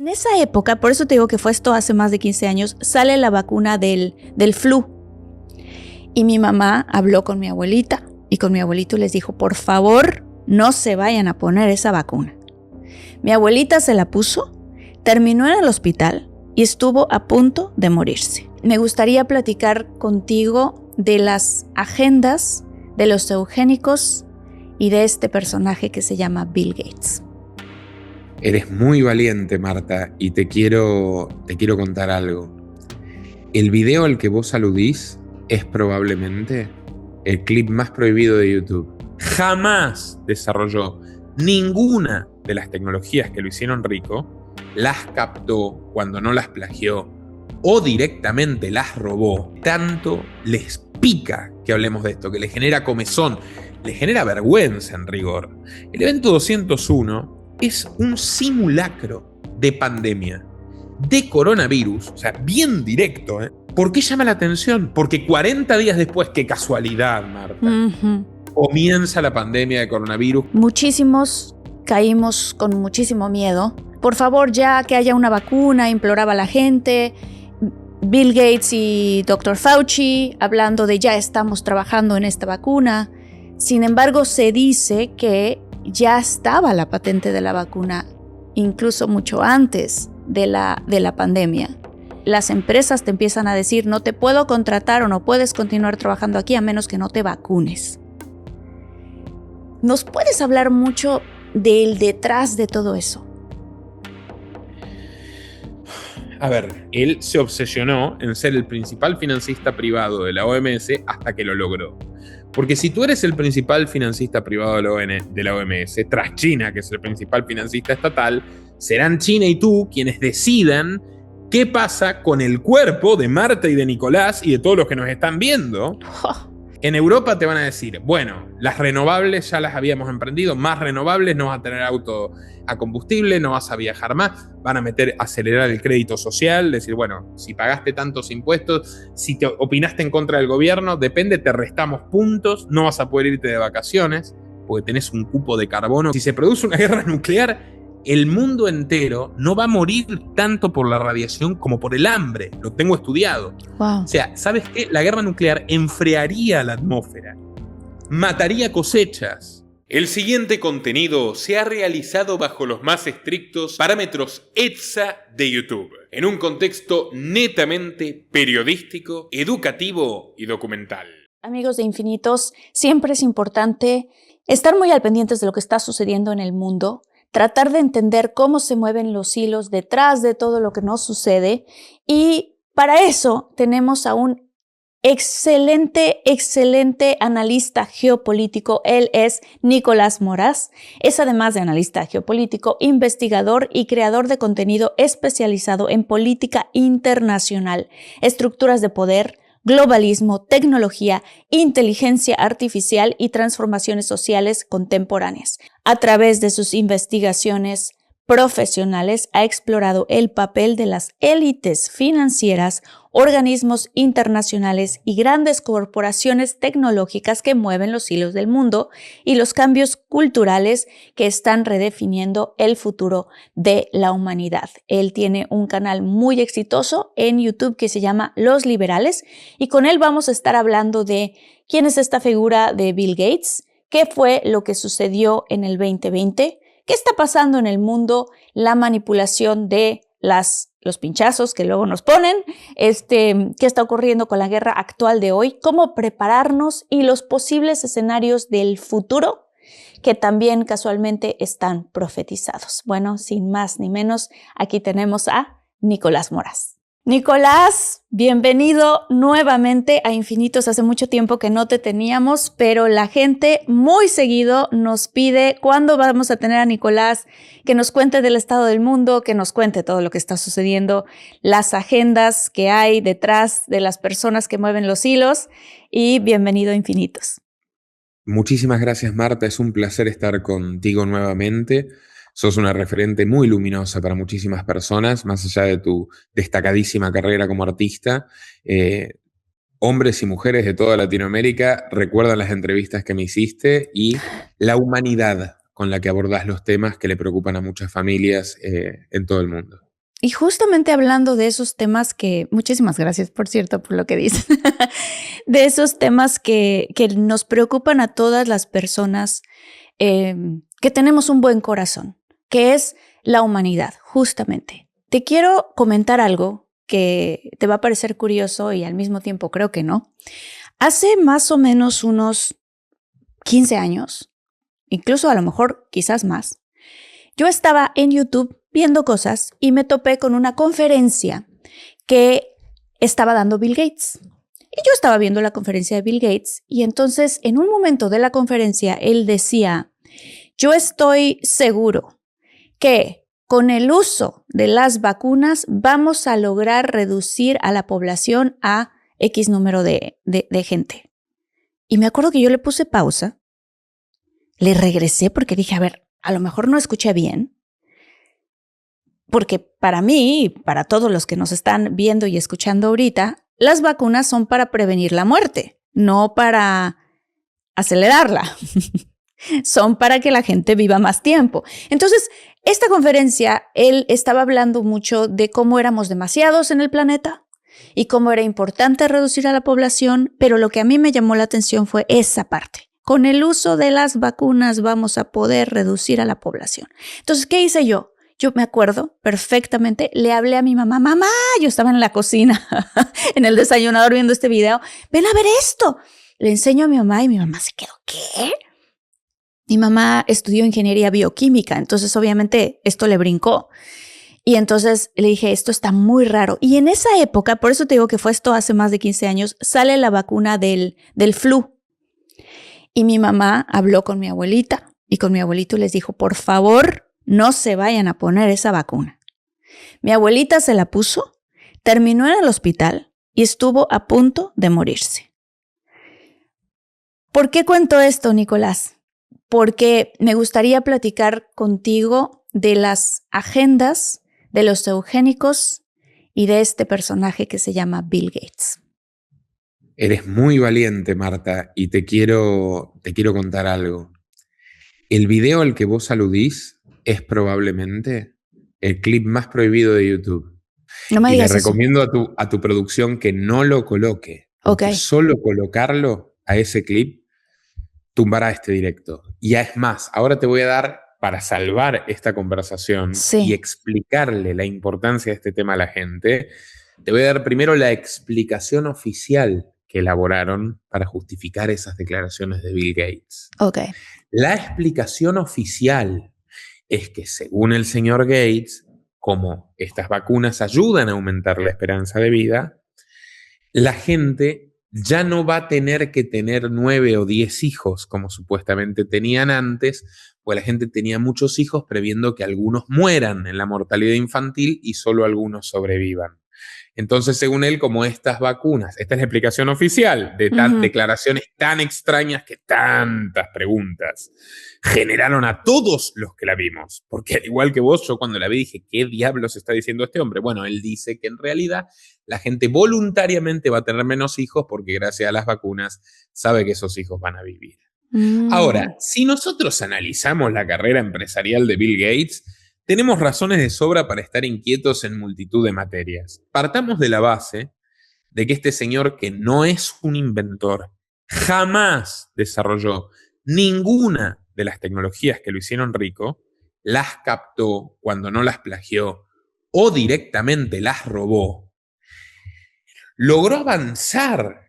En esa época, por eso te digo que fue esto hace más de 15 años, sale la vacuna del flu. Y mi mamá habló con mi abuelita y con mi abuelito les dijo, por favor, no se vayan a poner esa vacuna. Mi abuelita se la puso, terminó en el hospital y estuvo a punto de morirse. Me gustaría platicar contigo de las agendas de los eugénicos y de este personaje que se llama Bill Gates. Eres muy valiente, Marta, y te quiero contar algo. El video al que vos aludís es probablemente el clip más prohibido de YouTube. Jamás desarrolló ninguna de las tecnologías que lo hicieron rico, las captó cuando no las plagió o directamente las robó. Tanto les pica que hablemos de esto, que les genera comezón, les genera vergüenza en rigor. El evento 201 es un simulacro de pandemia, de coronavirus, o sea, bien directo, ¿eh? ¿Por qué llama la atención? Porque 40 días después, qué casualidad, Marta, comienza la pandemia de coronavirus. Muchísimos caímos con muchísimo miedo. Por favor, ya que haya una vacuna, imploraba la gente. Bill Gates y Dr. Fauci hablando de ya estamos trabajando en esta vacuna. Sin embargo, se dice que ya estaba la patente de la vacuna, incluso mucho antes de la pandemia. Las empresas te empiezan a decir, no te puedo contratar o no puedes continuar trabajando aquí a menos que no te vacunes. ¿Nos puedes hablar mucho del detrás de todo eso? A ver, él se obsesionó en ser el principal financista privado de la OMS hasta que lo logró. Porque si tú eres el principal financista privado de la OMS, tras China, que es el principal financista estatal, serán China y tú quienes decidan qué pasa con el cuerpo de Marta y de Nicolás y de todos los que nos están viendo. En Europa te van a decir, bueno, las renovables ya las habíamos emprendido, más renovables, no vas a tener auto a combustible, no vas a viajar más, van a acelerar el crédito social, decir, bueno, si pagaste tantos impuestos, si te opinaste en contra del gobierno, depende, te restamos puntos, no vas a poder irte de vacaciones, porque tenés un cupo de carbono. Si se produce una guerra nuclear, el mundo entero no va a morir tanto por la radiación como por el hambre. Lo tengo estudiado. Wow. O sea, ¿sabes qué? La guerra nuclear enfriaría la atmósfera, mataría cosechas. El siguiente contenido se ha realizado bajo los más estrictos parámetros ETSA de YouTube, en un contexto netamente periodístico, educativo y documental. Amigos de Infinitos, siempre es importante estar muy al pendientes de lo que está sucediendo en el mundo, tratar de entender cómo se mueven los hilos detrás de todo lo que nos sucede, y para eso tenemos a un excelente analista geopolítico. Él es Nicolás Moras. Es, además de analista geopolítico, investigador y creador de contenido especializado en política internacional, estructuras de poder, globalismo, tecnología, inteligencia artificial y transformaciones sociales contemporáneas. A través de sus investigaciones profesionales ha explorado el papel de las élites financieras, organismos internacionales y grandes corporaciones tecnológicas que mueven los hilos del mundo y los cambios culturales que están redefiniendo el futuro de la humanidad. Él tiene un canal muy exitoso en YouTube que se llama Los Liberales, y con él vamos a estar hablando de quién es esta figura de Bill Gates, qué fue lo que sucedió en el 2020, qué está pasando en el mundo, la manipulación de los pinchazos que luego nos ponen, qué está ocurriendo con la guerra actual de hoy, cómo prepararnos y los posibles escenarios del futuro que también casualmente están profetizados. Bueno, sin más ni menos, aquí tenemos a Nicolás Moras. Nicolás, bienvenido nuevamente a Infinitos. Hace mucho tiempo que no te teníamos, pero la gente muy seguido nos pide cuándo vamos a tener a Nicolás, que nos cuente del estado del mundo, que nos cuente todo lo que está sucediendo, las agendas que hay detrás de las personas que mueven los hilos. Y bienvenido a Infinitos. Muchísimas gracias, Marta. Es un placer estar contigo nuevamente. Sos una referente muy luminosa para muchísimas personas, más allá de tu destacadísima carrera como artista. Hombres y mujeres de toda Latinoamérica recuerdan las entrevistas que me hiciste y la humanidad con la que abordás los temas que le preocupan a muchas familias en todo el mundo. Y justamente hablando de esos temas que, muchísimas gracias, por cierto, por lo que dices, de esos temas que nos preocupan a todas las personas que tenemos un buen corazón, que es la humanidad, justamente. Te quiero comentar algo que te va a parecer curioso y al mismo tiempo creo que no. Hace más o menos unos 15 años, incluso a lo mejor quizás más, yo estaba en YouTube viendo cosas y me topé con una conferencia que estaba dando Bill Gates. Y yo estaba viendo la conferencia de Bill Gates y entonces en un momento de la conferencia él decía, yo estoy seguro que con el uso de las vacunas vamos a lograr reducir a la población a X número de gente. Y me acuerdo que yo le puse pausa, le regresé porque dije, a ver, a lo mejor no escuché bien, porque para mí y para todos los que nos están viendo y escuchando ahorita, las vacunas son para prevenir la muerte, no para acelerarla. Son para que la gente viva más tiempo. Entonces, esta conferencia, él estaba hablando mucho de cómo éramos demasiados en el planeta y cómo era importante reducir a la población, pero lo que a mí me llamó la atención fue esa parte. Con el uso de las vacunas vamos a poder reducir a la población. Entonces, ¿qué hice yo? Yo me acuerdo perfectamente, le hablé a mi mamá, mamá, yo estaba en la cocina, en el desayunador viendo este video, ven a ver esto. Le enseño a mi mamá y mi mamá se quedó, ¿qué? Mi mamá estudió ingeniería bioquímica, entonces obviamente esto le brincó. Y entonces le dije, esto está muy raro. Y en esa época, por eso te digo que fue esto hace más de 15 años, sale la vacuna del flu. Y mi mamá habló con mi abuelita y con mi abuelito y les dijo, por favor, no se vayan a poner esa vacuna. Mi abuelita se la puso, terminó en el hospital y estuvo a punto de morirse. ¿Por qué cuento esto, Nicolás? Porque me gustaría platicar contigo de las agendas de los eugénicos y de este personaje que se llama Bill Gates. Eres muy valiente, Marta, y te quiero contar algo. El video al que vos aludís es probablemente el clip más prohibido de YouTube. No me Y le digas eso. recomiendo a tu producción que no lo coloque. Porque Ok. solo colocarlo a ese clip tumbará este directo. Y ya es más, ahora te voy a dar, para salvar esta conversación y Sí. explicarle la importancia de este tema a la gente, te voy a dar primero la explicación oficial que elaboraron para justificar esas declaraciones de Bill Gates. Ok. La explicación oficial es que según el señor Gates, como estas vacunas ayudan a aumentar la esperanza de vida, la gente ya no va a tener que tener 9 o 10 hijos como supuestamente tenían antes, pues la gente tenía muchos hijos previendo que algunos mueran en la mortalidad infantil y solo algunos sobrevivan. Entonces, según él, como estas vacunas, esta es la explicación oficial de declaraciones tan extrañas que tantas preguntas generaron a todos los que la vimos. Porque al igual que vos, yo cuando la vi dije, ¿qué diablos está diciendo este hombre? Bueno, él dice que en realidad la gente voluntariamente va a tener menos hijos porque gracias a las vacunas sabe que esos hijos van a vivir. Ahora, si nosotros analizamos la carrera empresarial de Bill Gates, tenemos razones de sobra para estar inquietos en multitud de materias. Partamos de la base de que este señor, que no es un inventor, jamás desarrolló ninguna de las tecnologías que lo hicieron rico, las captó cuando no las plagió o directamente las robó. Logró avanzar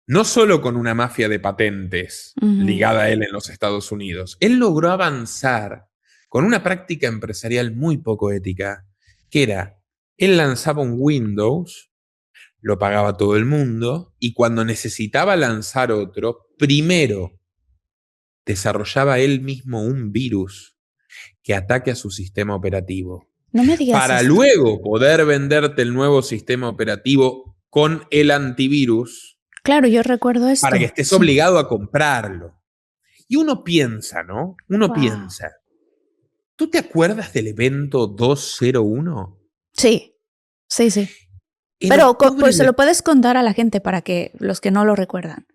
no solo con una mafia de patentes ligada a él en los Estados Unidos, él logró avanzar con una práctica empresarial muy poco ética, que era, él lanzaba un Windows, lo pagaba todo el mundo, y cuando necesitaba lanzar otro, primero desarrollaba él mismo un virus que ataque a su sistema operativo. No me digas Para esto. luego poder venderte el nuevo sistema operativo con el antivirus, Claro, yo recuerdo esto. para que estés Sí. obligado a comprarlo. Y uno piensa, ¿no? Uno Wow. piensa, ¿tú te acuerdas del evento 201? Sí, sí, sí. En Pero octubre pues se de... lo puedes contar a la gente para que los que no lo recuerdan.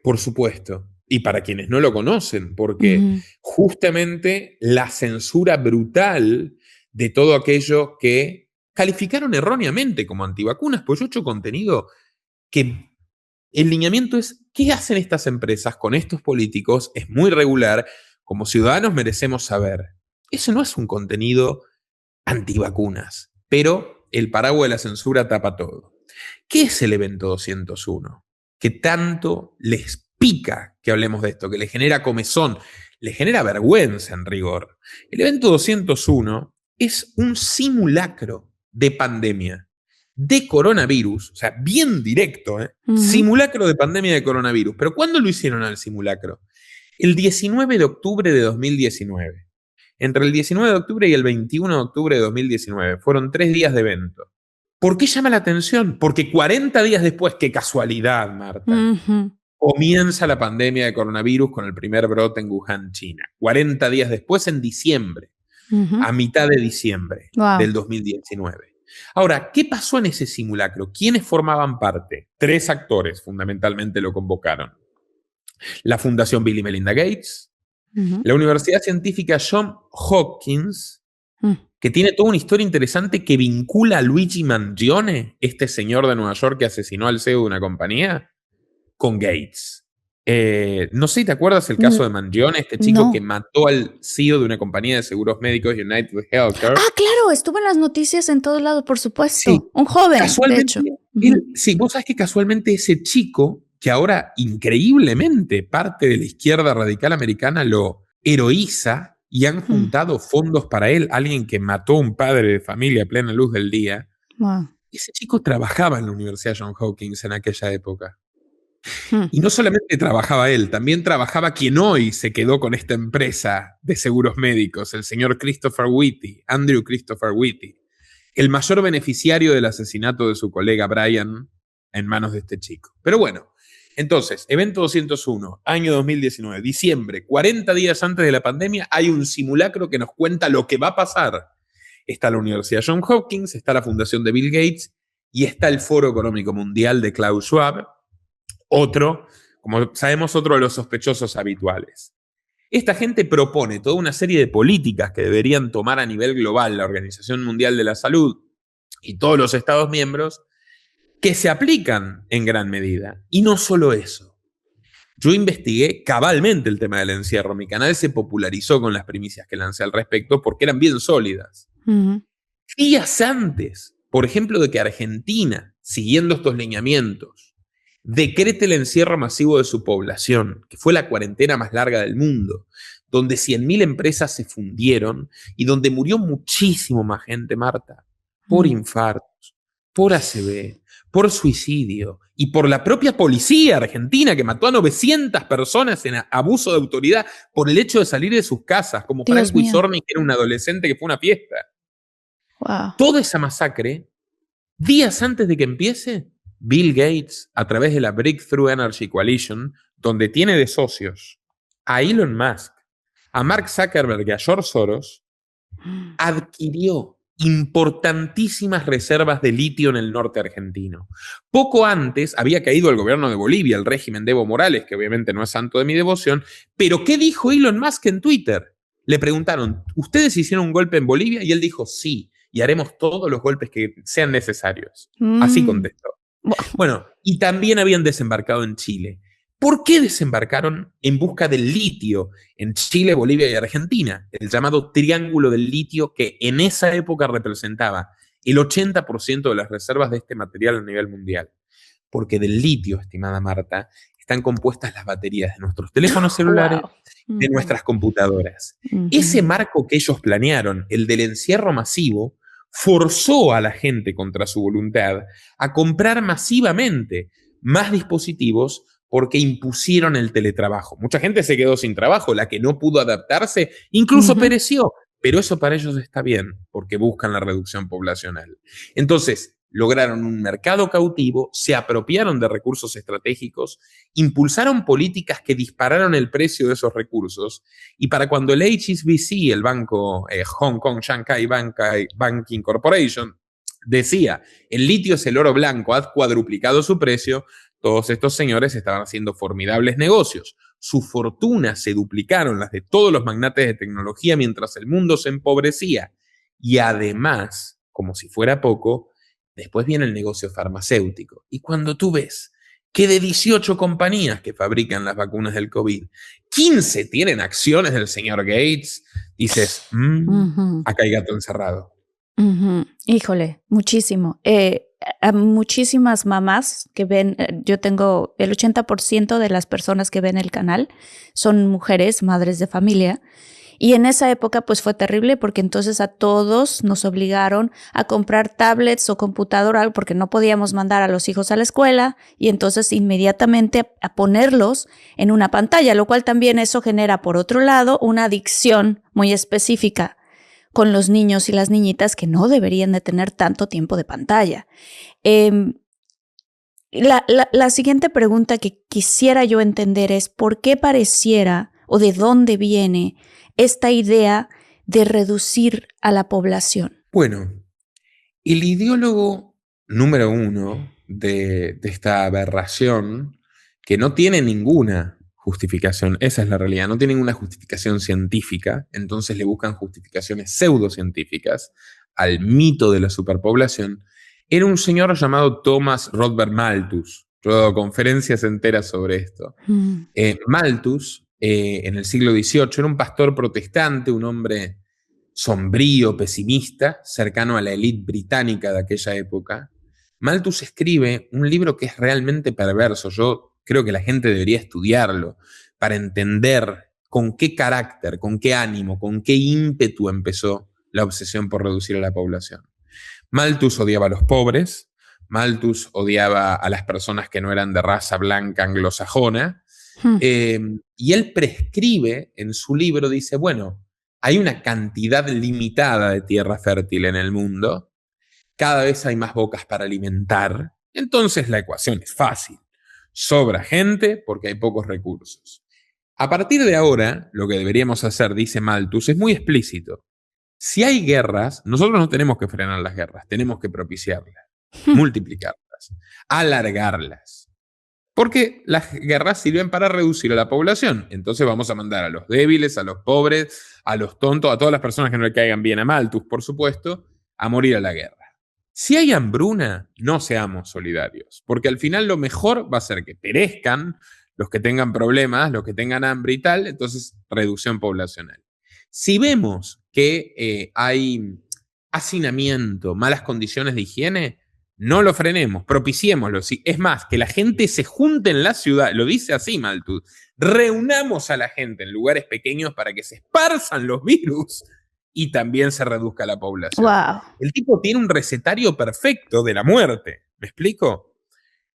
Por supuesto. Y para quienes no lo conocen, porque justamente la censura brutal de todo aquello que calificaron erróneamente como antivacunas, pues yo he hecho contenido que el lineamiento es, ¿qué hacen estas empresas con estos políticos? Es muy regular, como ciudadanos merecemos saber. Eso no es un contenido antivacunas, pero el paraguas de la censura tapa todo. ¿Qué es el evento 201? Que tanto les pica que hablemos de esto, que les genera comezón, les genera vergüenza en rigor. El evento 201 es un simulacro de pandemia, de coronavirus, o sea, bien directo, simulacro de pandemia de coronavirus. ¿Pero cuándo lo hicieron al simulacro? El 19 de octubre de 2019. Entre el 19 de octubre y el 21 de octubre de 2019. Fueron 3 días de evento. ¿Por qué llama la atención? Porque 40 días después, qué casualidad, Marta, comienza la pandemia de coronavirus con el primer brote en Wuhan, China. 40 días después, en diciembre, a mitad de diciembre del 2019. Ahora, ¿qué pasó en ese simulacro? ¿Quiénes formaban parte? 3 actores fundamentalmente lo convocaron. La Fundación Bill y Melinda Gates, la Universidad Científica Johns Hopkins, que tiene toda una historia interesante que vincula a Luigi Mangione, este señor de Nueva York que asesinó al CEO de una compañía, con Gates. No sé si te acuerdas el caso de Mangione, este chico que mató al CEO de una compañía de seguros médicos, United Healthcare. Ah, claro, estuvo en las noticias en todos lados, por supuesto. Sí, un joven, de hecho. Sí, vos sabés que casualmente ese chico, que ahora increíblemente parte de la izquierda radical americana lo heroiza, y han juntado fondos para él, alguien que mató a un padre de familia a plena luz del día. Wow. Ese chico trabajaba en la Universidad Johns Hopkins en aquella época. Y no solamente trabajaba él, también trabajaba quien hoy se quedó con esta empresa de seguros médicos, el señor Christopher Whitty, Andrew Christopher Whitty, el mayor beneficiario del asesinato de su colega Brian en manos de este chico. Pero bueno, entonces, evento 201, año 2019, diciembre, 40 días antes de la pandemia, hay un simulacro que nos cuenta lo que va a pasar. Está la Universidad Johns Hopkins, está la Fundación de Bill Gates y está el Foro Económico Mundial de Klaus Schwab, otro, como sabemos, otro de los sospechosos habituales. Esta gente propone toda una serie de políticas que deberían tomar a nivel global la Organización Mundial de la Salud y todos los Estados miembros, que se aplican en gran medida. Y no solo eso. Yo investigué cabalmente el tema del encierro. Mi canal se popularizó con las primicias que lancé al respecto porque eran bien sólidas. Días antes, por ejemplo, de que Argentina, siguiendo estos lineamientos, decrete el encierro masivo de su población, que fue la cuarentena más larga del mundo, donde 100.000 empresas se fundieron y donde murió muchísimo más gente, Marta, por infartos, por ACV, por suicidio y por la propia policía argentina que mató a 900 personas en abuso de autoridad por el hecho de salir de sus casas, como Franco Isorni, que era un adolescente que fue a una fiesta. Wow. Toda esa masacre, días antes de que empiece, Bill Gates, a través de la Breakthrough Energy Coalition, donde tiene de socios a Elon Musk, a Mark Zuckerberg y a George Soros, adquirió importantísimas reservas de litio en el norte argentino. Poco antes había caído el gobierno de Bolivia, el régimen de Evo Morales, que obviamente no es santo de mi devoción, pero ¿qué dijo Elon Musk en Twitter? Le preguntaron, ¿ustedes hicieron un golpe en Bolivia? Y él dijo, sí, y haremos todos los golpes que sean necesarios. Así contestó. Bueno, y también habían desembarcado en Chile. ¿Por qué desembarcaron en busca del litio en Chile, Bolivia y Argentina? El llamado triángulo del litio, que en esa época representaba el 80% de las reservas de este material a nivel mundial. Porque del litio, estimada Marta, están compuestas las baterías de nuestros teléfonos celulares, de nuestras computadoras. Ese marco que ellos planearon, el del encierro masivo, forzó a la gente contra su voluntad a comprar masivamente más dispositivos porque impusieron el teletrabajo. Mucha gente se quedó sin trabajo, la que no pudo adaptarse incluso pereció, pero eso para ellos está bien porque buscan la reducción poblacional. Entonces, lograron un mercado cautivo, se apropiaron de recursos estratégicos, impulsaron políticas que dispararon el precio de esos recursos y para cuando el HSBC, el banco Hong Kong Shanghai Banking Corporation, decía, el litio es el oro blanco, ha cuadruplicado su precio, todos estos señores estaban haciendo formidables negocios. Sus fortunas se duplicaron, las de todos los magnates de tecnología, mientras el mundo se empobrecía. Y además como si fuera poco, después viene el negocio farmacéutico. Y cuando tú ves que de 18 compañías que fabrican las vacunas del COVID, 15 tienen acciones del señor Gates, dices, acá hay gato encerrado. Híjole, muchísimo. A muchísimas mamás que ven, yo tengo el 80% de las personas que ven el canal son mujeres, madres de familia. Y en esa época pues fue terrible porque entonces a todos nos obligaron a comprar tablets o computadora porque no podíamos mandar a los hijos a la escuela y entonces inmediatamente a ponerlos en una pantalla, lo cual también eso genera por otro lado una adicción muy específica con los niños y las niñitas que no deberían de tener tanto tiempo de pantalla. La siguiente pregunta que quisiera yo entender es ¿por qué pareciera o de dónde viene esta idea de reducir a la población? Bueno, el ideólogo número uno de esta aberración, que no tiene ninguna justificación, esa es la realidad, no tiene ninguna justificación científica, entonces le buscan justificaciones pseudocientíficas al mito de la superpoblación, era un señor llamado Thomas Rothbard Malthus. Yo he dado conferencias enteras sobre esto. Malthus, en el siglo XVIII, era un pastor protestante, un hombre sombrío, pesimista, cercano a la élite británica de aquella época. Malthus escribe un libro que es realmente perverso. Yo creo que la gente debería estudiarlo para entender con qué carácter, con qué ánimo, con qué ímpetu empezó la obsesión por reducir a la población. Malthus odiaba a los pobres, Malthus odiaba a las personas que no eran de raza blanca anglosajona, y él prescribe en su libro, dice, bueno, hay una cantidad limitada de tierra fértil en el mundo, cada vez hay más bocas para alimentar, entonces la ecuación es fácil, sobra gente porque hay pocos recursos. A partir de ahora, lo que deberíamos hacer, dice Malthus, es muy explícito. Si hay guerras, nosotros no tenemos que frenar las guerras, tenemos que propiciarlas, multiplicarlas, alargarlas. Porque las guerras sirven para reducir a la población. Entonces vamos a mandar a los débiles, a los pobres, a los tontos, a todas las personas que no le caigan bien a Malthus, por supuesto, a morir a la guerra. Si hay hambruna, no seamos solidarios, porque al final lo mejor va a ser que perezcan los que tengan problemas, los que tengan hambre y tal, entonces reducción poblacional. Si vemos que hay hacinamiento, malas condiciones de higiene, no lo frenemos, propiciémoslo. Es más, que la gente se junte en la ciudad, lo dice así Malthus, reunamos a la gente en lugares pequeños para que se esparzan los virus y también se reduzca la población. Wow. El tipo tiene un recetario perfecto de la muerte, ¿me explico?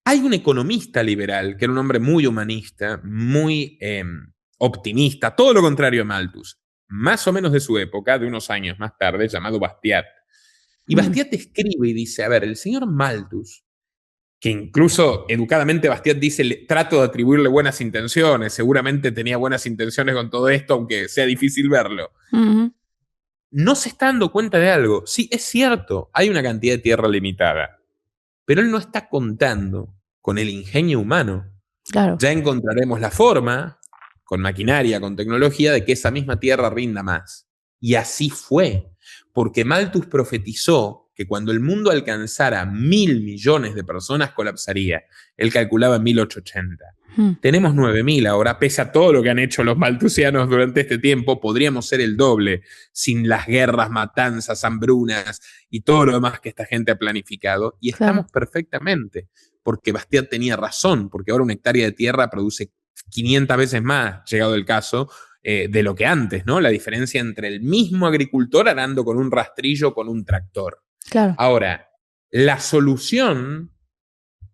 Hay un economista liberal, que era un hombre muy humanista, muy optimista, todo lo contrario a Malthus, más o menos de su época, de unos años más tarde, llamado Bastiat. Y Bastiat escribe y dice, a ver, el señor Malthus, que incluso educadamente Bastiat dice, trato de atribuirle buenas intenciones, seguramente tenía buenas intenciones con todo esto, aunque sea difícil verlo. No se está dando cuenta de algo. Sí, es cierto, hay una cantidad de tierra limitada, pero él no está contando con el ingenio humano. Claro. Ya encontraremos la forma, con maquinaria, con tecnología, de que esa misma tierra rinda más. Y así fue, porque Malthus profetizó que cuando el mundo alcanzara 1.000 millones de personas colapsaría. Él calculaba en 1880. Tenemos 9.000 ahora, pese a todo lo que han hecho los malthusianos durante este tiempo, podríamos ser el doble sin las guerras, matanzas, hambrunas y todo lo demás que esta gente ha planificado. Y estamos perfectamente, porque Bastiat tenía razón, porque ahora una hectárea de tierra produce 500 veces más, llegado el caso, de lo que antes, ¿no? La diferencia entre el mismo agricultor arando con un rastrillo o con un tractor. Claro. Ahora, la solución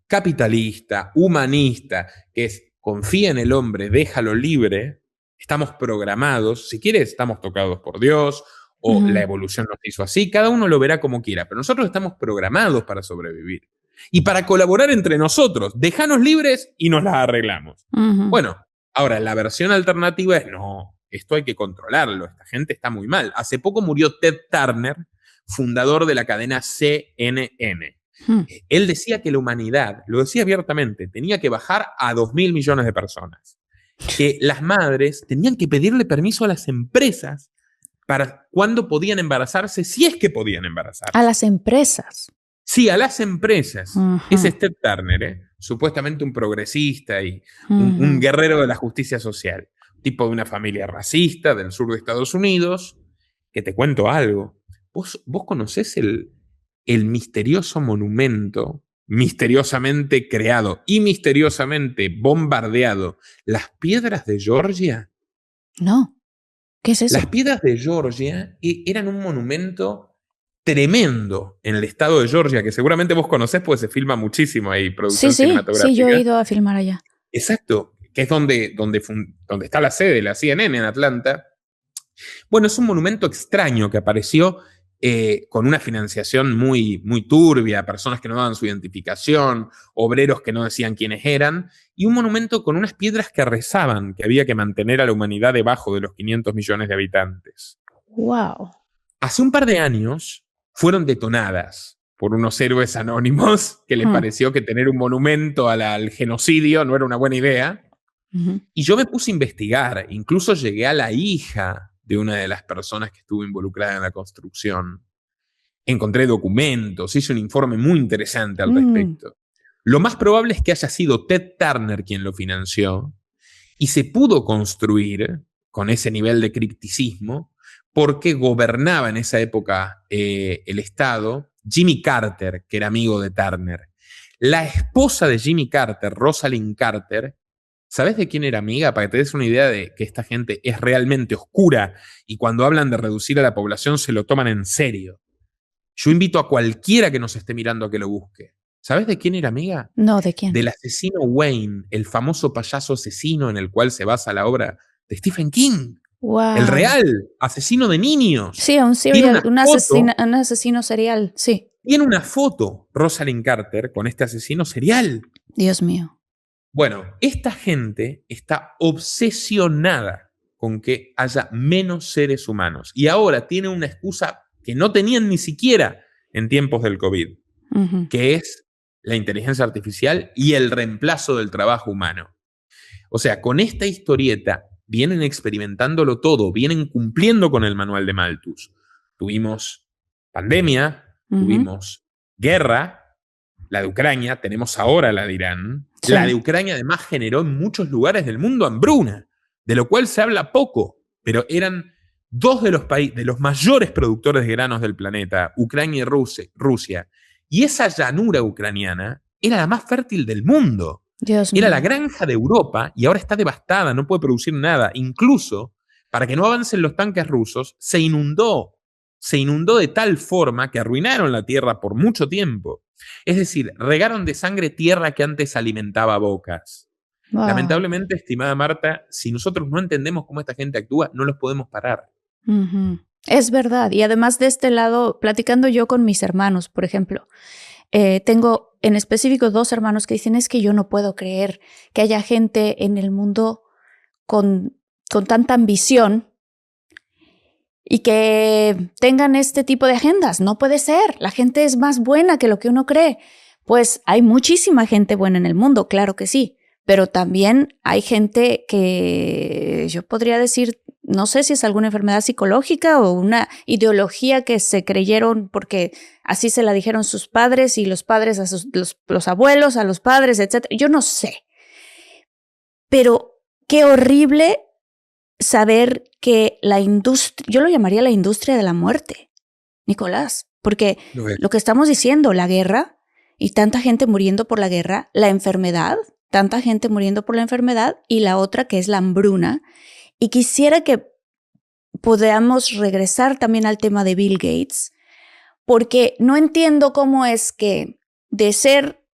capitalista, humanista, que es confía en el hombre, déjalo libre, estamos programados, si quieres estamos tocados por Dios o la evolución nos hizo así, cada uno lo verá como quiera, pero nosotros estamos programados para sobrevivir y para colaborar entre nosotros, déjanos libres y nos las arreglamos. Bueno, ahora la versión alternativa es no, esto hay que controlarlo, esta gente está muy mal. Hace poco murió Ted Turner, fundador de la cadena CNN. Él decía que la humanidad, lo decía abiertamente, tenía que bajar a 2.000 millones de personas. Que las madres tenían que pedirle permiso a las empresas para cuándo podían embarazarse, si es que podían embarazarse. A las empresas. Sí, a las empresas. Ajá. Ese es Ted Turner, supuestamente un progresista y un guerrero de la justicia social. Tipo de una familia racista del sur de Estados Unidos. Que te cuento algo. ¿Vos conocés el misterioso monumento, misteriosamente creado y misteriosamente bombardeado, las Piedras de Georgia? No. ¿Qué es eso? Las Piedras de Georgia eran un monumento tremendo en el estado de Georgia, que seguramente vos conocés, pues se filma muchísimo ahí, producción cinematográfica. Sí, yo he ido a filmar allá. Exacto, que es donde está la sede de la CNN en Atlanta. Bueno, es un monumento extraño que apareció con una financiación muy, muy turbia, personas que no daban su identificación, obreros que no decían quiénes eran, y un monumento con unas piedras que rezaban que había que mantener a la humanidad debajo de los 500 millones de habitantes. ¡Wow! Hace un par de años fueron detonadas por unos héroes anónimos que les pareció que tener un monumento al genocidio no era una buena idea. Y yo me puse a investigar, incluso llegué a la hija de una de las personas que estuvo involucrada en la construcción. Encontré documentos, hice un informe muy interesante al respecto. Lo más probable es que haya sido Ted Turner quien lo financió y se pudo construir con ese nivel de cripticismo porque gobernaba en esa época el Estado Jimmy Carter, que era amigo de Turner. La esposa de Jimmy Carter, Rosalind Carter, ¿sabes de quién era amiga? Para que te des una idea de que esta gente es realmente oscura y cuando hablan de reducir a la población se lo toman en serio. Yo invito a cualquiera que nos esté mirando a que lo busque. ¿Sabes de quién era amiga? No, ¿de quién? Del asesino Wayne, el famoso payaso asesino en el cual se basa la obra de Stephen King. Wow. El real asesino de niños. Sí, un asesino serial, sí. Tiene una foto, Rosalind Carter, con este asesino serial. Dios mío. Bueno, esta gente está obsesionada con que haya menos seres humanos. Y ahora tiene una excusa que no tenían ni siquiera en tiempos del COVID, que es la inteligencia artificial y el reemplazo del trabajo humano. O sea, con esta historieta vienen experimentándolo todo, vienen cumpliendo con el manual de Malthus. Tuvimos pandemia, tuvimos guerra, la de Ucrania, tenemos ahora la de Irán. Sí. La de Ucrania además generó en muchos lugares del mundo hambruna, de lo cual se habla poco, pero eran dos de los mayores productores de granos del planeta, Ucrania y Rusia. Y esa llanura ucraniana era la más fértil del mundo. Dios mío. Era la granja de Europa y ahora está devastada, no puede producir nada. Incluso, para que no avancen los tanques rusos, se inundó de tal forma que arruinaron la tierra por mucho tiempo. Es decir, regaron de sangre tierra que antes alimentaba bocas. Wow. Lamentablemente, estimada Marta, si nosotros no entendemos cómo esta gente actúa, no los podemos parar. Es verdad. Y además de este lado, platicando yo con mis hermanos, por ejemplo, tengo en específico 2 hermanos que dicen, es que yo no puedo creer que haya gente en el mundo con tanta ambición y que tengan este tipo de agendas. No puede ser. La gente es más buena que lo que uno cree. Pues hay muchísima gente buena en el mundo, claro que sí. Pero también hay gente que yo podría decir, no sé si es alguna enfermedad psicológica o una ideología que se creyeron porque así se la dijeron sus padres y los padres a los abuelos, a los padres, etc. Yo no sé. Pero qué horrible saber que la industria, yo lo llamaría la industria de la muerte, Nicolás, porque lo que estamos diciendo, la guerra y tanta gente muriendo por la guerra, la enfermedad, tanta gente muriendo por la enfermedad y la otra que es la hambruna. Y quisiera que podamos regresar también al tema de Bill Gates, porque no entiendo cómo es que de ser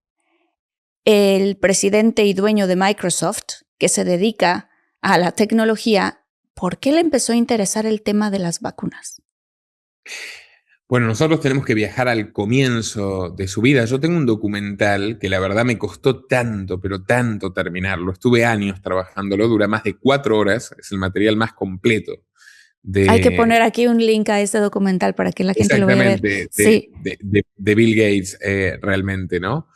el presidente y dueño de Microsoft, que se dedica a la tecnología, ¿por qué le empezó a interesar el tema de las vacunas? Bueno, nosotros tenemos que viajar al comienzo de su vida. Yo tengo un documental que la verdad me costó tanto, pero tanto terminarlo. Estuve años trabajándolo, dura más de 4 horas, es el material más completo. Hay que poner aquí un link a este documental para que la gente lo vea. Exactamente, de Bill Gates realmente, ¿no?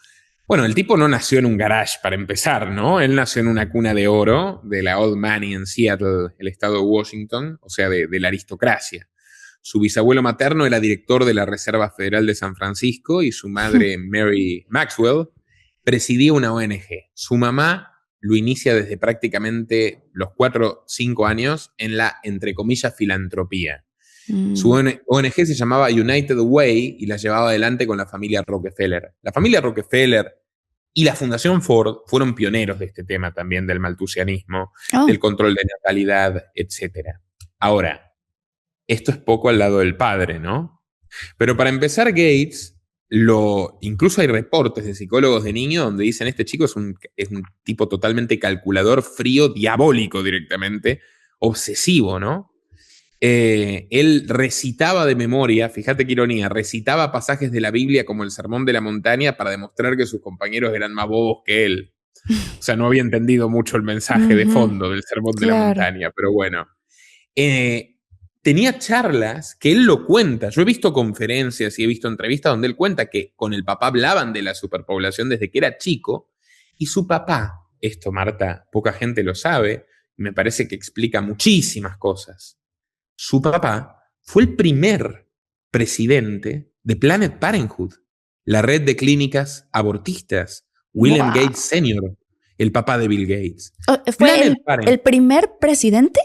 Bueno, el tipo no nació en un garage para empezar, ¿no? Él nació en una cuna de oro de la Old Money en Seattle, el estado de Washington, o sea, de la aristocracia. Su bisabuelo materno era director de la Reserva Federal de San Francisco y su madre, Mary Maxwell, presidía una ONG. Su mamá lo inicia desde prácticamente los 4 o 5 años en la, entre comillas, filantropía. Su ONG se llamaba United Way y la llevaba adelante con la familia Rockefeller. La familia Rockefeller y la Fundación Ford fueron pioneros de este tema también, del maltusianismo, del control de natalidad, etc. Ahora, esto es poco al lado del padre, ¿no? Pero para empezar, Gates, incluso hay reportes de psicólogos de niños donde dicen este chico es un tipo totalmente calculador, frío, diabólico directamente, obsesivo, ¿no? Él recitaba de memoria, fíjate qué ironía, recitaba pasajes de la Biblia como el Sermón de la Montaña para demostrar que sus compañeros eran más bobos que él. O sea, no había entendido mucho el mensaje de fondo del Sermón de la Montaña, pero bueno. Tenía charlas que él lo cuenta. Yo he visto conferencias y he visto entrevistas donde él cuenta que con el papá hablaban de la superpoblación desde que era chico. Y su papá, esto Marta, poca gente lo sabe, me parece que explica muchísimas cosas. Su papá fue el primer presidente de Planned Parenthood, la red de clínicas abortistas. William Gates Sr., el papá de Bill Gates. ¿Fue el primer presidente?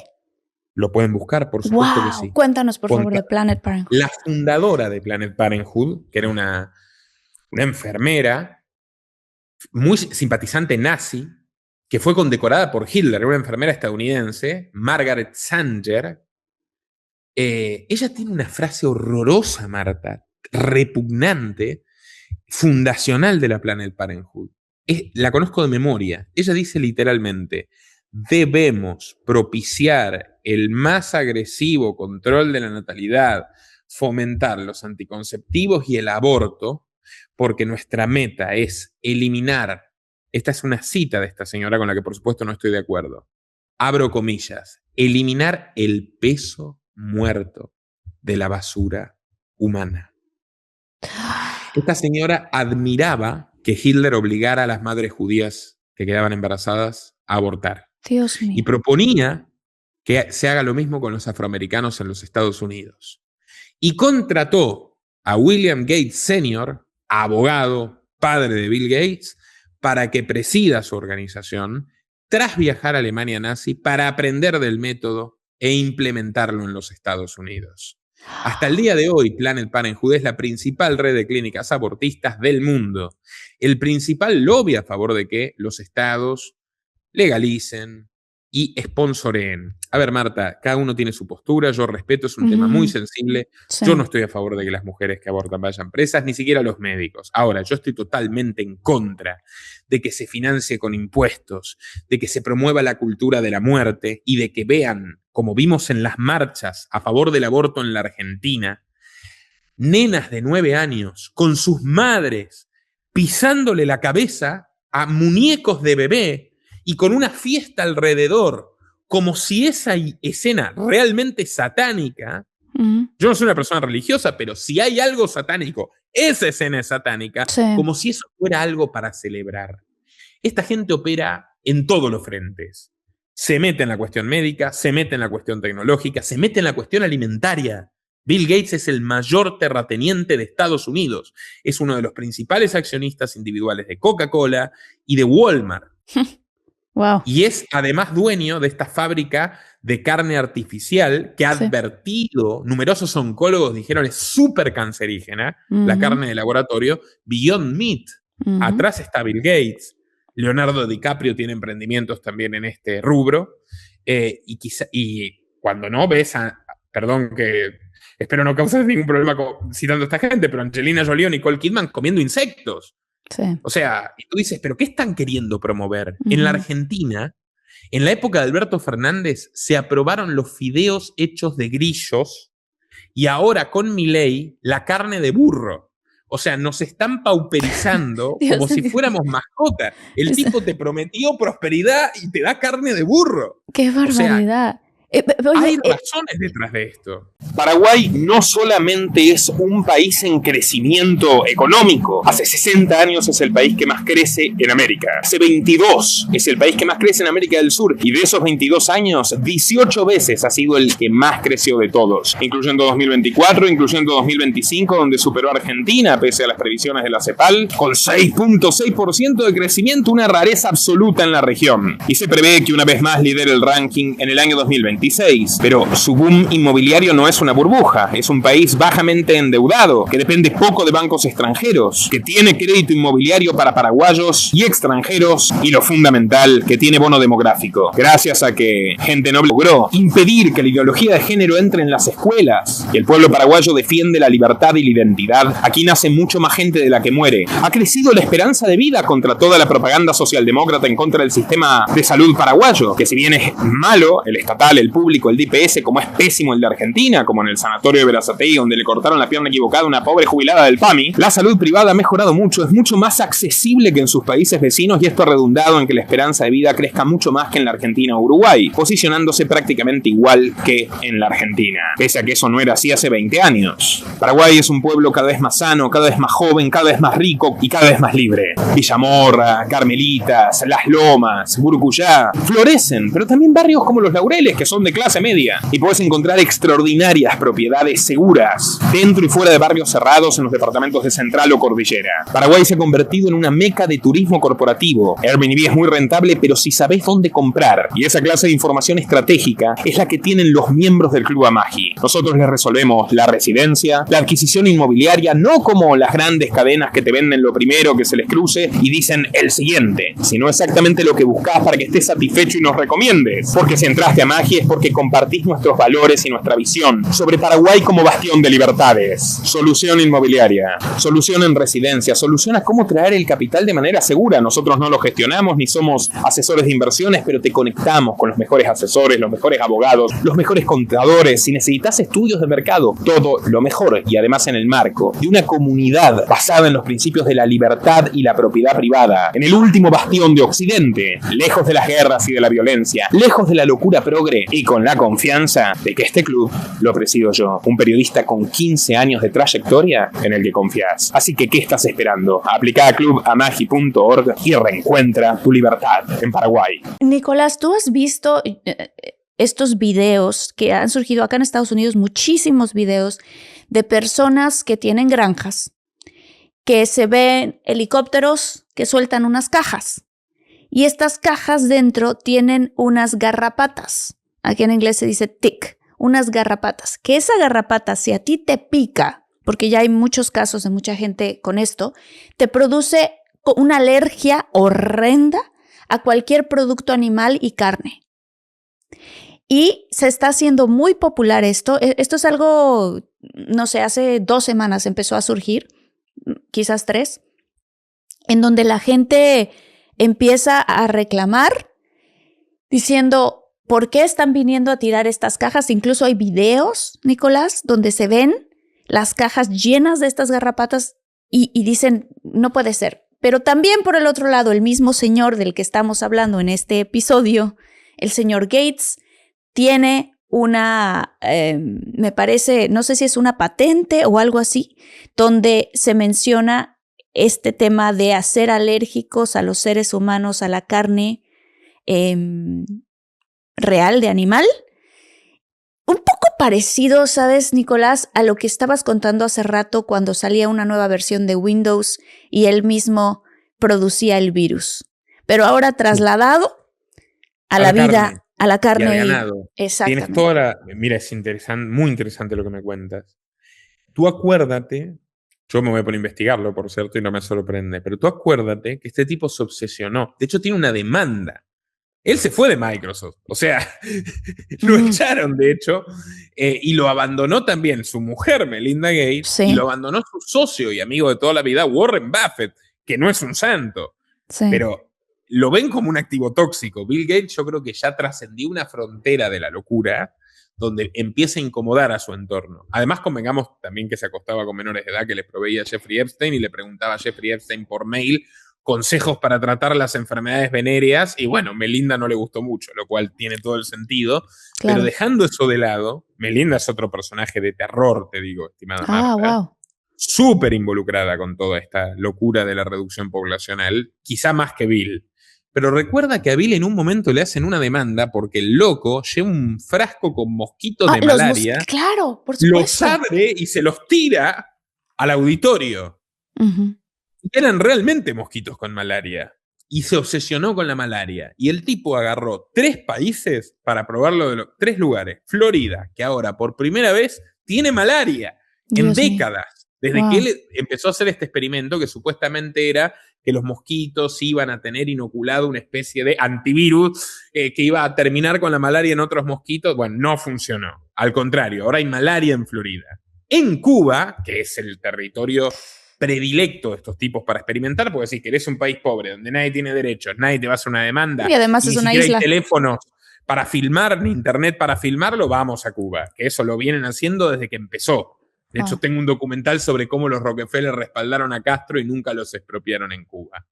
Lo pueden buscar, por supuesto que sí. Cuéntanos, por favor, de Planned Parenthood. La fundadora de Planned Parenthood, que era una enfermera muy simpatizante nazi, que fue condecorada por Hitler, era una enfermera estadounidense, Margaret Sanger. Ella tiene una frase horrorosa, Marta, repugnante, fundacional de la Planned Parenthood. La conozco de memoria. Ella dice literalmente: debemos propiciar el más agresivo control de la natalidad, fomentar los anticonceptivos y el aborto, porque nuestra meta es eliminar, esta es una cita de esta señora con la que por supuesto no estoy de acuerdo, abro comillas, eliminar el peso muerto de la basura humana. Esta señora admiraba que Hitler obligara a las madres judías que quedaban embarazadas a abortar. Dios mío. Y proponía que se haga lo mismo con los afroamericanos en los Estados Unidos. Y contrató a William Gates Sr., abogado, padre de Bill Gates, para que presida su organización tras viajar a Alemania nazi para aprender del método e implementarlo en los Estados Unidos. Hasta el día de hoy, Planned Parenthood es la principal red de clínicas abortistas del mundo. El principal lobby a favor de que los estados legalicen y sponsoreen. A ver, Marta, cada uno tiene su postura, yo respeto, es un tema muy sensible. Sí. Yo no estoy a favor de que las mujeres que abortan vayan presas, ni siquiera los médicos. Ahora, yo estoy totalmente en contra de que se financie con impuestos, de que se promueva la cultura de la muerte y de que vean, como vimos en las marchas a favor del aborto en la Argentina, nenas de 9 años con sus madres pisándole la cabeza a muñecos de bebé y con una fiesta alrededor, como si esa escena realmente satánica, yo no soy una persona religiosa, pero si hay algo satánico, esa escena es satánica, como si eso fuera algo para celebrar. Esta gente opera en todos los frentes. Se mete en la cuestión médica, se mete en la cuestión tecnológica, se mete en la cuestión alimentaria. Bill Gates es el mayor terrateniente de Estados Unidos. Es uno de los principales accionistas individuales de Coca-Cola y de Walmart. Wow. Y es además dueño de esta fábrica de carne artificial que ha advertido, numerosos oncólogos dijeron es súper cancerígena, la carne de laboratorio, Beyond Meat. Atrás está Bill Gates. Leonardo DiCaprio tiene emprendimientos también en este rubro. Y cuando no ves perdón que espero no causar ningún problema citando a esta gente, pero Angelina Jolie o Nicole Kidman comiendo insectos. Sí. O sea, y tú dices, ¿pero qué están queriendo promover? En la Argentina, en la época de Alberto Fernández, se aprobaron los fideos hechos de grillos y ahora con Milei, la carne de burro. O sea, nos están pauperizando como si fuéramos mascotas. El tipo te prometió prosperidad y te da carne de burro. ¡Qué barbaridad! Hay Oye, razones detrás de esto. Paraguay no solamente es un país en crecimiento económico. Hace 60 años es el país que más crece en América. Hace 22 es el país que más crece en América del Sur. Y de esos 22 años, 18 veces ha sido el que más creció de todos. Incluyendo 2024, incluyendo 2025, donde superó a Argentina, pese a las previsiones de la CEPAL, con 6.6% de crecimiento, una rareza absoluta en la región. Y se prevé que una vez más lidere el ranking en el año 2026. Pero su boom inmobiliario no es una burbuja, es un país bajamente endeudado, que depende poco de bancos extranjeros, que tiene crédito inmobiliario para paraguayos y extranjeros, y lo fundamental, que tiene bono demográfico. Gracias a que gente noble logró impedir que la ideología de género entre en las escuelas, y el pueblo paraguayo defiende la libertad y la identidad, aquí nace mucho más gente de la que muere. Ha crecido la esperanza de vida contra toda la propaganda socialdemócrata en contra del sistema de salud paraguayo, que si bien es malo, el estatal, el público, el DPS, como es pésimo el de Argentina, como en el sanatorio de Berazategui, donde le cortaron la pierna equivocada a una pobre jubilada del PAMI, la salud privada ha mejorado mucho, es mucho más accesible que en sus países vecinos, y esto ha redundado en que la esperanza de vida crezca mucho más que en la Argentina o Uruguay, posicionándose prácticamente igual que en la Argentina, pese a que eso no era así hace 20 años. Paraguay es un pueblo cada vez más sano, cada vez más joven, cada vez más rico y cada vez más libre. Villamorra, Carmelitas, Las Lomas, Burcuyá florecen, pero también barrios como Los Laureles, que son de clase media, y puedes encontrar extraordinarias propiedades seguras dentro y fuera de barrios cerrados en los departamentos de Central o Cordillera. Paraguay se ha convertido en una meca de turismo corporativo. Airbnb es muy rentable, pero si sabés dónde comprar, y esa clase de información estratégica es la que tienen los miembros del Club Amagi. Nosotros les resolvemos la residencia, la adquisición inmobiliaria, no como las grandes cadenas que te venden lo primero que se les cruce y dicen el siguiente, sino exactamente lo que buscás para que estés satisfecho y nos recomiendes. Porque si entraste a Amagi es porque compartís nuestros valores y nuestra visión sobre Paraguay como bastión de libertades. Solución inmobiliaria, solución en residencia, solución a cómo traer el capital de manera segura. Nosotros no lo gestionamos ni somos asesores de inversiones, pero te conectamos con los mejores asesores, los mejores abogados, los mejores contadores. Si necesitas estudios de mercado, todo lo mejor, y además en el marco de una comunidad basada en los principios de la libertad y la propiedad privada, en el último bastión de Occidente, lejos de las guerras y de la violencia, lejos de la locura progre, y con la confianza de que este club lo presido yo, un periodista con 15 años de trayectoria en el que confías. Así que, ¿qué estás esperando? Aplica a clubamagi.org y reencuentra tu libertad en Paraguay. Nicolás, ¿tú has visto estos videos que han surgido acá en Estados Unidos? Muchísimos videos de personas que tienen granjas, que se ven helicópteros que sueltan unas cajas, y estas cajas dentro tienen unas garrapatas. Aquí en inglés se dice tick, unas garrapatas. Que esa garrapata, si a ti te pica, porque ya hay muchos casos de mucha gente con esto, te produce una alergia horrenda a cualquier producto animal y carne. Y se está haciendo muy popular esto. Esto es algo, no sé, hace 2 semanas empezó a surgir, quizás 3, en donde la gente empieza a reclamar diciendo, ¿por qué están viniendo a tirar estas cajas? Incluso hay videos, Nicolás, donde se ven las cajas llenas de estas garrapatas y dicen, no puede ser. Pero también por el otro lado, el mismo señor del que estamos hablando en este episodio, el señor Gates, tiene una, me parece, no sé si es una patente o algo así, donde se menciona este tema de hacer alérgicos a los seres humanos a la carne real de animal. Un poco parecido, ¿sabes, Nicolás, a lo que estabas contando hace rato cuando salía una nueva versión de Windows y él mismo producía el virus? Pero ahora trasladado a la vida, carne, a la carne. Y al ganado. Exactamente. Tienes toda la... Mira, es interesante, muy interesante lo que me cuentas. Tú acuérdate, yo me voy a poner a investigarlo, por cierto, y no me sorprende, pero tú acuérdate que este tipo se obsesionó. De hecho, tiene una demanda. Él se fue de Microsoft, o sea, lo echaron de hecho, y lo abandonó también su mujer, Melinda Gates, Sí. y lo abandonó su socio y amigo de toda la vida, Warren Buffett, que no es un santo, Sí. pero lo ven como un activo tóxico. Bill Gates yo creo que ya trascendió una frontera de la locura, donde empieza a incomodar a su entorno. Además, convengamos también que se acostaba con menores de edad que les proveía Jeffrey Epstein y le preguntaba a Jeffrey Epstein por mail consejos para tratar las enfermedades venéreas, y bueno, Melinda no le gustó mucho, lo cual tiene todo el sentido. Claro. Pero dejando eso de lado, Melinda es otro personaje de terror, te digo, estimada Marta. Wow. Súper involucrada con toda esta locura de la reducción poblacional, quizá más que Bill. Pero recuerda que a Bill en un momento le hacen una demanda porque el loco lleva un frasco con mosquitos de malaria, claro, por supuesto. los abre y se los tira al auditorio. Uh-huh. Y eran realmente mosquitos con malaria. Y se obsesionó con la malaria. Y el tipo agarró 3 países para probarlo de 3 lugares. Florida, que ahora por primera vez tiene malaria en décadas. Desde que él empezó a hacer este experimento que supuestamente era que los mosquitos iban a tener inoculado una especie de antivirus que iba a terminar con la malaria en otros mosquitos. Bueno, no funcionó. Al contrario, ahora hay malaria en Florida. En Cuba, que es el territorio predilecto de estos tipos para experimentar, porque si querés un país pobre donde nadie tiene derechos, nadie te va a hacer una demanda, y además es una isla. Hay teléfonos para filmar, ni internet para filmarlo, vamos a Cuba, que eso lo vienen haciendo desde que empezó. De hecho, tengo un documental sobre cómo los Rockefeller respaldaron a Castro y nunca los expropiaron en Cuba.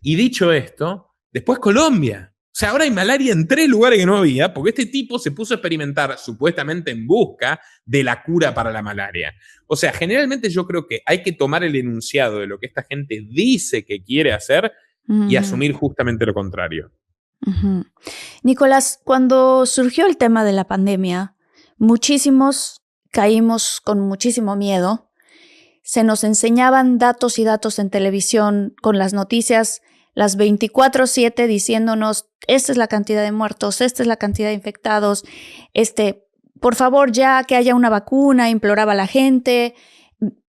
Y dicho esto, después Colombia. O sea, ahora hay malaria en 3 lugares que no había, porque este tipo se puso a experimentar supuestamente en busca de la cura para la malaria. O sea, generalmente yo creo que hay que tomar el enunciado de lo que esta gente dice que quiere hacer y asumir justamente lo contrario. Nicolás, cuando surgió el tema de la pandemia, muchísimos caímos con muchísimo miedo. Se nos enseñaban datos y datos en televisión con las noticias las 24/7 diciéndonos, esta es la cantidad de muertos, esta es la cantidad de infectados, por favor ya que haya una vacuna, imploraba la gente.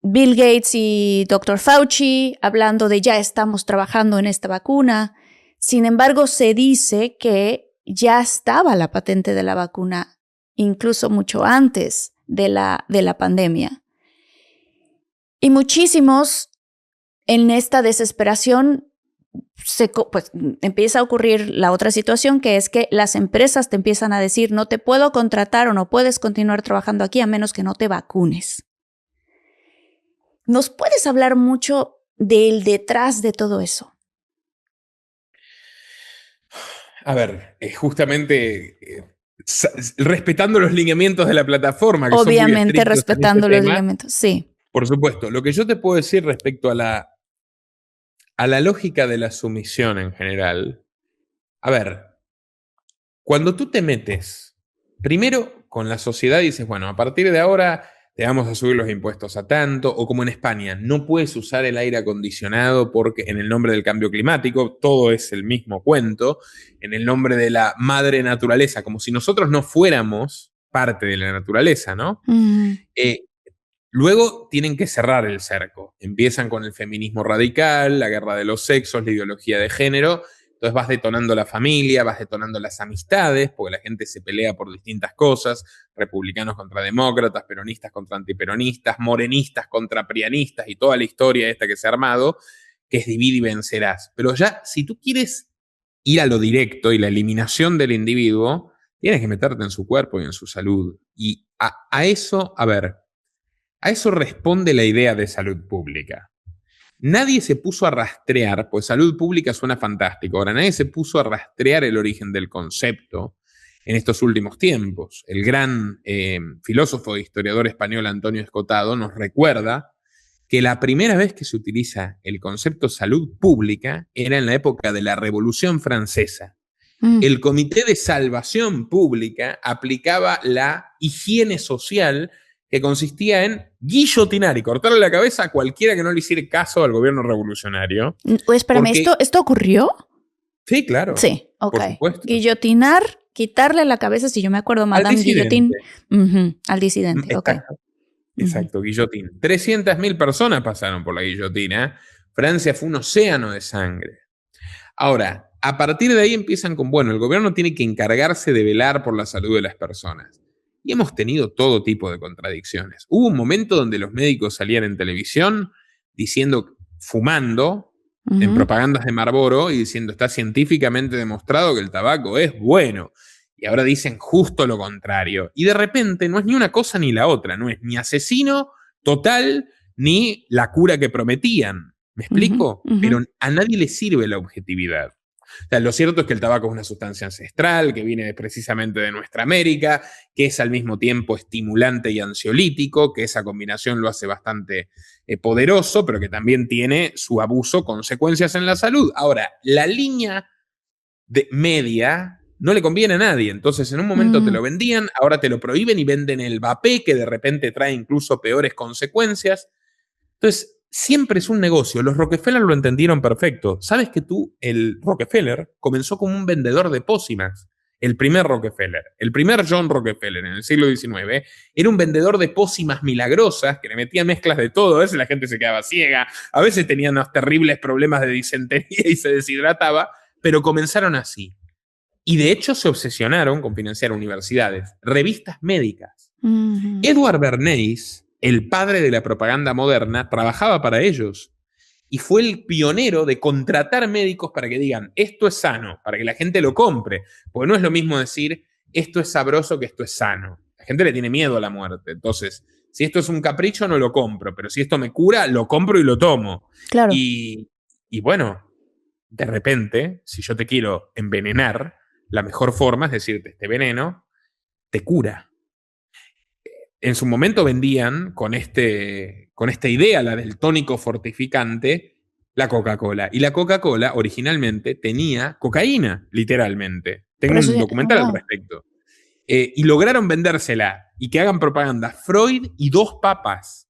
Bill Gates y Dr. Fauci hablando de ya estamos trabajando en esta vacuna. Sin embargo, se dice que ya estaba la patente de la vacuna, incluso mucho antes de la pandemia. Y muchísimos en esta desesperación pues empieza a ocurrir la otra situación, que es que las empresas te empiezan a decir no te puedo contratar o no puedes continuar trabajando aquí a menos que no te vacunes. ¿Nos puedes hablar mucho del detrás de todo eso? A ver, justamente respetando los lineamientos de la plataforma. Que obviamente son muy respetando los lineamientos, sí. Por supuesto. Lo que yo te puedo decir respecto a la lógica de la sumisión en general. A ver, cuando tú te metes, primero con la sociedad dices, bueno, a partir de ahora te vamos a subir los impuestos a tanto, o como en España, no puedes usar el aire acondicionado porque en el nombre del cambio climático, todo es el mismo cuento, en el nombre de la madre naturaleza, como si nosotros no fuéramos parte de la naturaleza, ¿no? Luego tienen que cerrar el cerco. Empiezan con el feminismo radical, la guerra de los sexos, la ideología de género. Entonces vas detonando la familia, vas detonando las amistades, porque la gente se pelea por distintas cosas. Republicanos contra demócratas, peronistas contra antiperonistas, morenistas contra prianistas y toda la historia esta que se ha armado, que es divide y vencerás. Pero ya, si tú quieres ir a lo directo y la eliminación del individuo, tienes que meterte en su cuerpo y en su salud. Y a eso, a ver, a eso responde la idea de salud pública. Nadie se puso a rastrear, pues salud pública suena fantástico, ahora nadie se puso a rastrear el origen del concepto en estos últimos tiempos. El gran filósofo e historiador español Antonio Escotado nos recuerda que la primera vez que se utiliza el concepto salud pública era en la época de la Revolución Francesa. El Comité de Salvación Pública aplicaba la higiene social que consistía en guillotinar y cortarle la cabeza a cualquiera que no le hiciera caso al gobierno revolucionario. Espérame, ¿esto ocurrió? Sí, claro. Sí, ok. Por supuesto. Guillotinar, quitarle la cabeza, si yo me acuerdo, Madame Guillotín. Al disidente, ok. Exacto, guillotín. 300.000 personas pasaron por la guillotina. Francia fue un océano de sangre. Ahora, a partir de ahí empiezan con, bueno, el gobierno tiene que encargarse de velar por la salud de las personas. Y hemos tenido todo tipo de contradicciones. Hubo un momento donde los médicos salían en televisión diciendo, fumando, en propagandas de Marlboro y diciendo, está científicamente demostrado que el tabaco es bueno. Y ahora dicen justo lo contrario. Y de repente no es ni una cosa ni la otra. No es ni asesino total ni la cura que prometían. ¿Me explico? Ujú, ujú. Pero a nadie le sirve la objetividad. O sea, lo cierto es que el tabaco es una sustancia ancestral que viene precisamente de nuestra América, que es al mismo tiempo estimulante y ansiolítico, que esa combinación lo hace bastante poderoso, pero que también tiene su abuso consecuencias en la salud. Ahora, la línea media no le conviene a nadie. Entonces, en un momento te Mm, lo vendían, ahora te lo prohíben y venden el vapé, que de repente trae incluso peores consecuencias. Entonces, siempre es un negocio. Los Rockefeller lo entendieron perfecto. Sabes que el Rockefeller comenzó como un vendedor de pócimas. El primer Rockefeller, el primer John Rockefeller en el siglo XIX, era un vendedor de pócimas milagrosas que le metía mezclas de todo. A veces la gente se quedaba ciega, a veces tenían unos terribles problemas de disentería y se deshidrataba, pero comenzaron así. Y de hecho se obsesionaron con financiar universidades, revistas médicas. ujú. Edward Bernays, el padre de la propaganda moderna, trabajaba para ellos y fue el pionero de contratar médicos para que digan esto es sano, para que la gente lo compre. Porque no es lo mismo decir esto es sabroso que esto es sano. La gente le tiene miedo a la muerte. Entonces, si esto es un capricho, no lo compro, pero si esto me cura, lo compro y lo tomo. Claro. Y bueno, de repente, si yo te quiero envenenar, la mejor forma es decirte este veneno te cura. En su momento vendían con esta idea, la del tónico fortificante, la Coca-Cola. Y la Coca-Cola originalmente tenía cocaína, literalmente. Por Tengo eso un ya, oh, documental al wow. respecto. Y lograron vendérsela y que hagan propaganda Freud y dos papas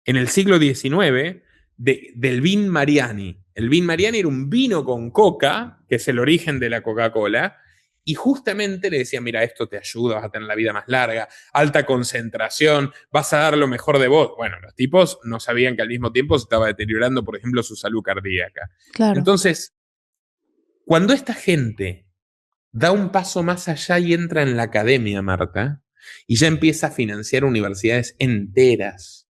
en el siglo XIX del Vin Mariani. El Vin Mariani era un vino con coca, que es el origen de la Coca-Cola, y justamente le decían, mira, esto te ayuda, vas a tener la vida más larga, alta concentración, vas a dar lo mejor de vos. Bueno, los tipos no sabían que al mismo tiempo se estaba deteriorando, por ejemplo, su salud cardíaca. Claro. Entonces, cuando esta gente da un paso más allá y entra en la academia, Marta, y ya empieza a financiar universidades enteras.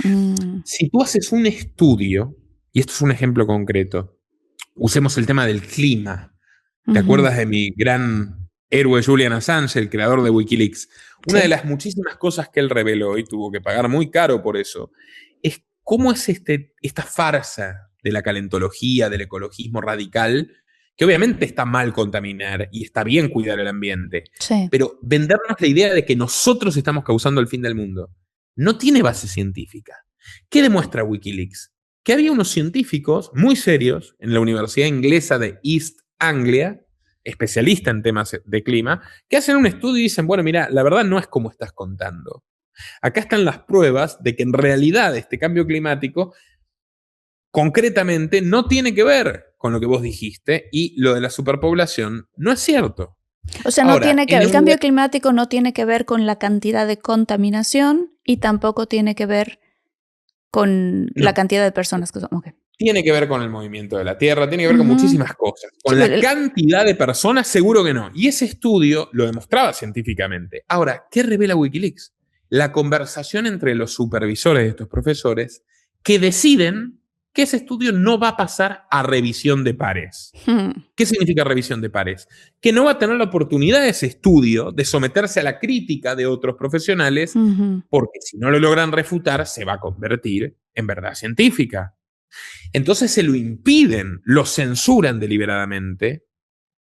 Mm, Si tú haces un estudio, y esto es un ejemplo concreto, usemos el tema del clima. ¿Te ujú. acuerdas de mi gran héroe Julian Assange, el creador de Wikileaks? Una de Sí. las muchísimas cosas que él reveló y tuvo que pagar muy caro por eso, es cómo es esta farsa de la calentología, del ecologismo radical, que obviamente está mal contaminar y está bien cuidar el ambiente, Sí. pero vendernos la idea de que nosotros estamos causando el fin del mundo no tiene base científica. ¿Qué demuestra Wikileaks? Que había unos científicos muy serios en la Universidad Inglesa de East Anglia, especialista en temas de clima, que hacen un estudio y dicen, bueno, mira, la verdad no es como estás contando. Acá están las pruebas de que en realidad este cambio climático concretamente no tiene que ver con lo que vos dijiste y lo de la superpoblación no es cierto. O sea, no Ahora, tiene que, en el la cambio universidad climático no tiene que ver con la cantidad de contaminación y tampoco tiene que ver con la no, cantidad de personas que son. Ok. tiene que ver con el movimiento de la Tierra, tiene que ver con Ujú. muchísimas cosas. Sí, Con pero la cantidad de personas, seguro que no. Y ese estudio lo demostraba científicamente. Ahora, ¿qué revela Wikileaks? La conversación entre los supervisores de estos profesores que deciden que ese estudio no va a pasar a revisión de pares. ¿Qué significa revisión de pares? Que no va a tener la oportunidad ese estudio de someterse a la crítica de otros profesionales, Ujú. porque si no lo logran refutar, se va a convertir en verdad científica. Entonces se lo impiden, lo censuran deliberadamente.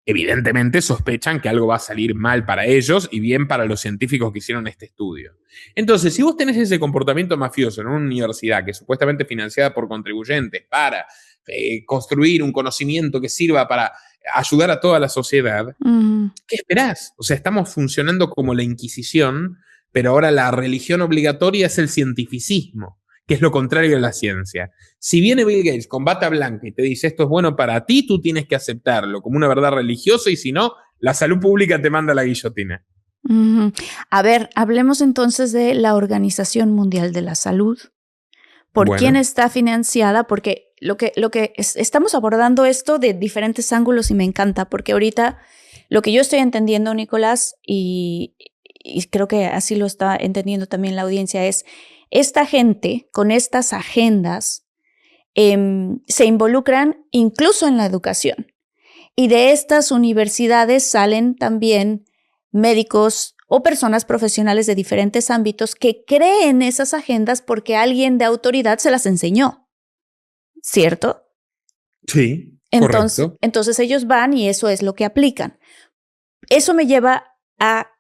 Evidentemente sospechan que algo va a salir mal para ellos y bien para los científicos que hicieron este estudio. Entonces, si vos tenés ese comportamiento mafioso en una universidad que es supuestamente financiada por contribuyentes para construir un conocimiento que sirva para ayudar a toda la sociedad, Ujú. ¿qué esperás? O sea, estamos funcionando como la Inquisición, pero ahora la religión obligatoria es el cientificismo, que es lo contrario a la ciencia. Si viene Bill Gates con bata blanca y te dice esto es bueno para ti, tú tienes que aceptarlo como una verdad religiosa y si no, la salud pública te manda a la guillotina. Ujú. A ver, hablemos entonces de la Organización Mundial de la Salud. ¿Por quién Bueno, está financiada? Porque estamos abordando esto de diferentes ángulos y me encanta, porque ahorita lo que yo estoy entendiendo, Nicolás, y creo que así lo está entendiendo también la audiencia, es esta gente con estas agendas se involucran incluso en la educación. Y de estas universidades salen también médicos o personas profesionales de diferentes ámbitos que creen esas agendas porque alguien de autoridad se las enseñó. ¿cierto? Sí, correcto. Entonces ellos van y eso es lo que aplican. Eso me lleva a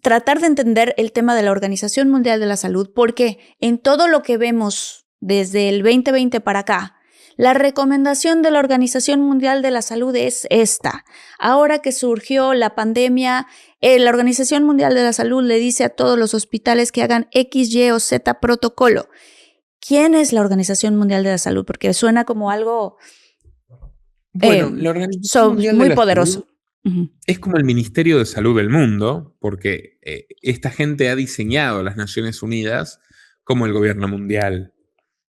tratar de entender el tema de la Organización Mundial de la Salud, porque en todo lo que vemos desde el 2020 para acá, la recomendación de la Organización Mundial de la Salud es esta. Ahora que surgió la pandemia, la Organización Mundial de la Salud le dice a todos los hospitales que hagan X, Y o Z protocolo. ¿Quién es la Organización Mundial de la Salud? Porque suena como algo Bueno, la Organización Mundial de muy la poderoso. Salud es como el Ministerio de Salud del mundo, porque esta gente ha diseñado las Naciones Unidas como el gobierno mundial.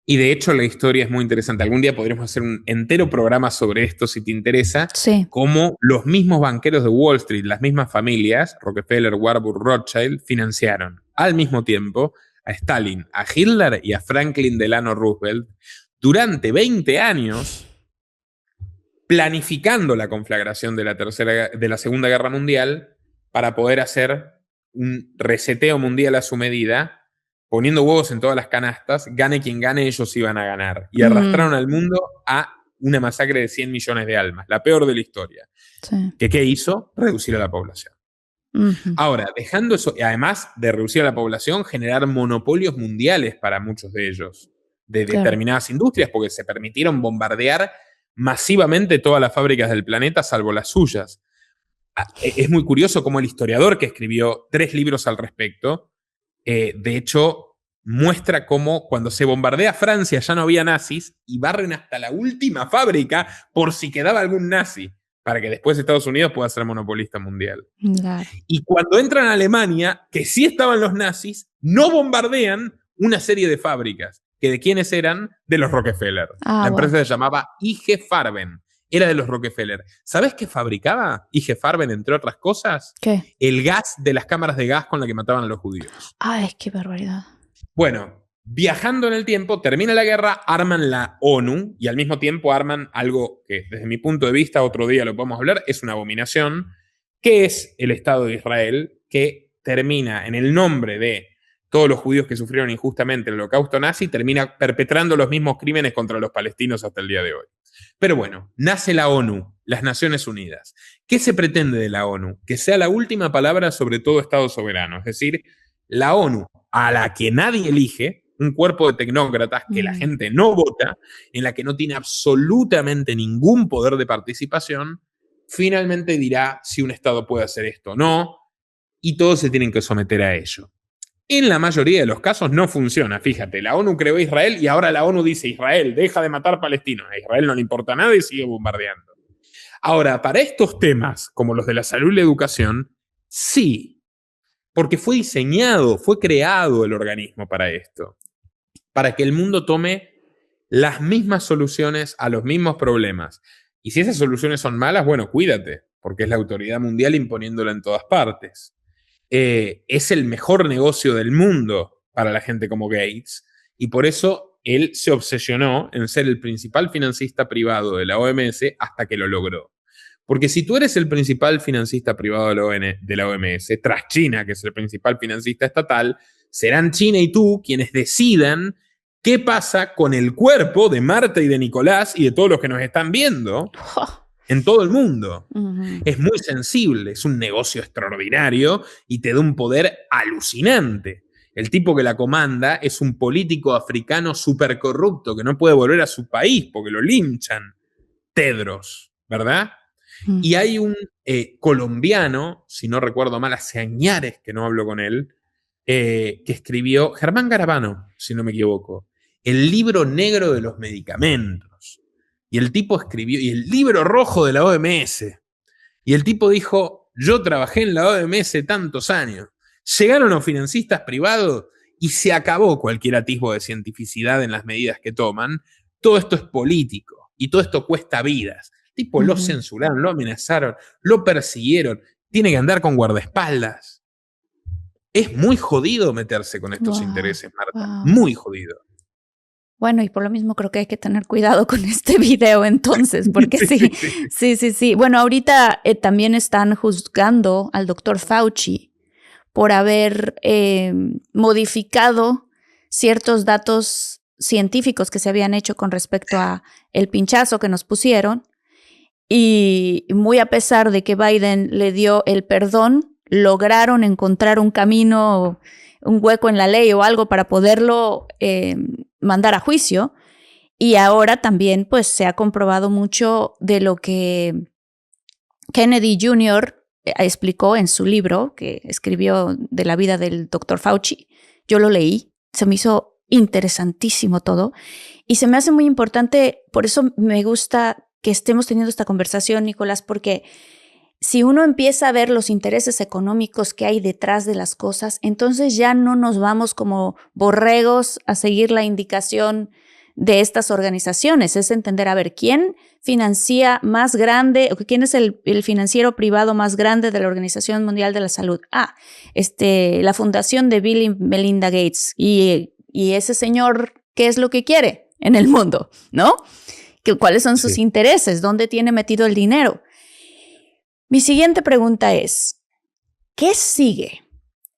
Y de hecho la historia es muy interesante. Algún día podríamos hacer un entero programa sobre esto si te interesa. Sí. Cómo los mismos banqueros de Wall Street, las mismas familias, Rockefeller, Warburg, Rothschild, financiaron al mismo tiempo a Stalin, a Hitler y a Franklin Delano Roosevelt durante 20 años, planificando la conflagración de la Segunda Guerra Mundial para poder hacer un reseteo mundial a su medida, poniendo huevos en todas las canastas, gane quien gane, ellos iban a ganar. Y arrastraron al mundo a una masacre de 100 millones de almas, la peor de la historia. Sí. ¿Qué hizo? Reducir a la población. Ahora, dejando eso, y además de reducir a la población, generar monopolios mundiales para muchos de ellos, de determinadas industrias, porque se permitieron bombardear masivamente todas las fábricas del planeta, salvo las suyas. Es muy curioso cómo el historiador que escribió 3 libros al respecto, de hecho, muestra cómo cuando se bombardea Francia ya no había nazis y barren hasta la última fábrica por si quedaba algún nazi, para que después Estados Unidos pueda ser monopolista mundial. Claro. Y cuando entran a Alemania, que sí estaban los nazis, no bombardean una serie de fábricas, que de quiénes eran, de los Rockefeller. La empresa se llamaba IG Farben. Era de los Rockefeller. ¿Sabés qué fabricaba IG Farben, entre otras cosas? ¿Qué? El gas de las cámaras de gas con la que mataban a los judíos. Ay, qué barbaridad. Bueno, viajando en el tiempo, termina la guerra, arman la ONU y al mismo tiempo arman algo que, desde mi punto de vista, otro día lo podemos hablar, es una abominación, que es el Estado de Israel, que termina en el nombre de todos los judíos que sufrieron injustamente el holocausto nazi, termina perpetrando los mismos crímenes contra los palestinos hasta el día de hoy. Pero bueno, nace la ONU, las Naciones Unidas. ¿Qué se pretende de la ONU? Que sea la última palabra sobre todo Estado soberano. Es decir, la ONU, a la que nadie elige, un cuerpo de tecnócratas que la gente no vota, en la que no tiene absolutamente ningún poder de participación, finalmente dirá si un Estado puede hacer esto o no, y todos se tienen que someter a ello. En la mayoría de los casos no funciona. Fíjate, la ONU creó a Israel y ahora la ONU dice: Israel, deja de matar palestinos. A Israel no le importa nada y sigue bombardeando. Ahora, para estos temas, como los de la salud y la educación, sí, porque fue diseñado, fue creado el organismo para esto, para que el mundo tome las mismas soluciones a los mismos problemas. Y si esas soluciones son malas, bueno, cuídate, porque es la autoridad mundial imponiéndola en todas partes. Es el mejor negocio del mundo para la gente como Gates, y por eso él se obsesionó en ser el principal financista privado de la OMS hasta que lo logró. Porque si tú eres el principal financista privado de la OMS, tras China, que es el principal financista estatal, serán China y tú quienes decidan qué pasa con el cuerpo de Marta y de Nicolás y de todos los que nos están viendo en todo el mundo. Es muy sensible, es un negocio extraordinario y te da un poder alucinante. El tipo que la comanda es un político africano súper corrupto que no puede volver a su país porque lo linchan. Tedros, ¿verdad? Y hay un colombiano, si no recuerdo mal, hace añares que no hablo con él, que escribió, Germán Garabano, si no me equivoco, el libro negro de los medicamentos. Y el tipo escribió, y el libro rojo de la OMS. Y el tipo dijo: yo trabajé en la OMS tantos años. Llegaron los financistas privados y se acabó cualquier atisbo de cientificidad en las medidas que toman. Todo esto es político y todo esto cuesta vidas. El tipo lo censuraron, lo amenazaron, lo persiguieron. Tiene que andar con guardaespaldas. Es muy jodido meterse con estos intereses, Marta. Muy jodido. Bueno, y por lo mismo creo que hay que tener cuidado con este video entonces, porque sí. Bueno, ahorita también están juzgando al doctor Fauci por haber modificado ciertos datos científicos que se habían hecho con respecto a el pinchazo que nos pusieron. Y muy a pesar de que Biden le dio el perdón, lograron encontrar un camino, un hueco en la ley o algo para poderlo mandar a juicio. Y ahora también pues se ha comprobado mucho de lo que Kennedy Jr. explicó en su libro que escribió de la vida del Dr. Fauci. Yo lo leí, se me hizo interesantísimo todo y se me hace muy importante, por eso me gusta que estemos teniendo esta conversación, Nicolás, porque si uno empieza a ver los intereses económicos que hay detrás de las cosas, entonces ya no nos vamos como borregos a seguir la indicación de estas organizaciones. Es entender, a ver, ¿quién financia más grande, o quién es el financiero privado más grande de la Organización Mundial de la Salud? La fundación de Bill y Melinda Gates. Y ese señor, ¿qué es lo que quiere en el mundo? ¿No? ¿Cuáles son sus intereses? ¿Dónde tiene metido el dinero? Mi siguiente pregunta es, ¿qué sigue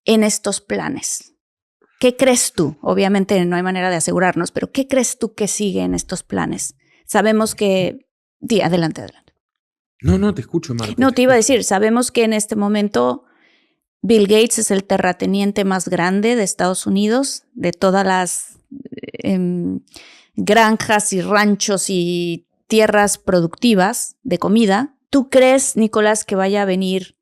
en estos planes? ¿Qué crees tú? Obviamente no hay manera de asegurarnos, pero ¿qué crees tú que sigue en estos planes? Sabemos que... adelante. No, te escucho, Marta. No, te iba a decir, sabemos que en este momento Bill Gates es el terrateniente más grande de Estados Unidos, de todas las granjas y ranchos y tierras productivas de comida. ¿Tú crees, Nicolás, que vaya a venir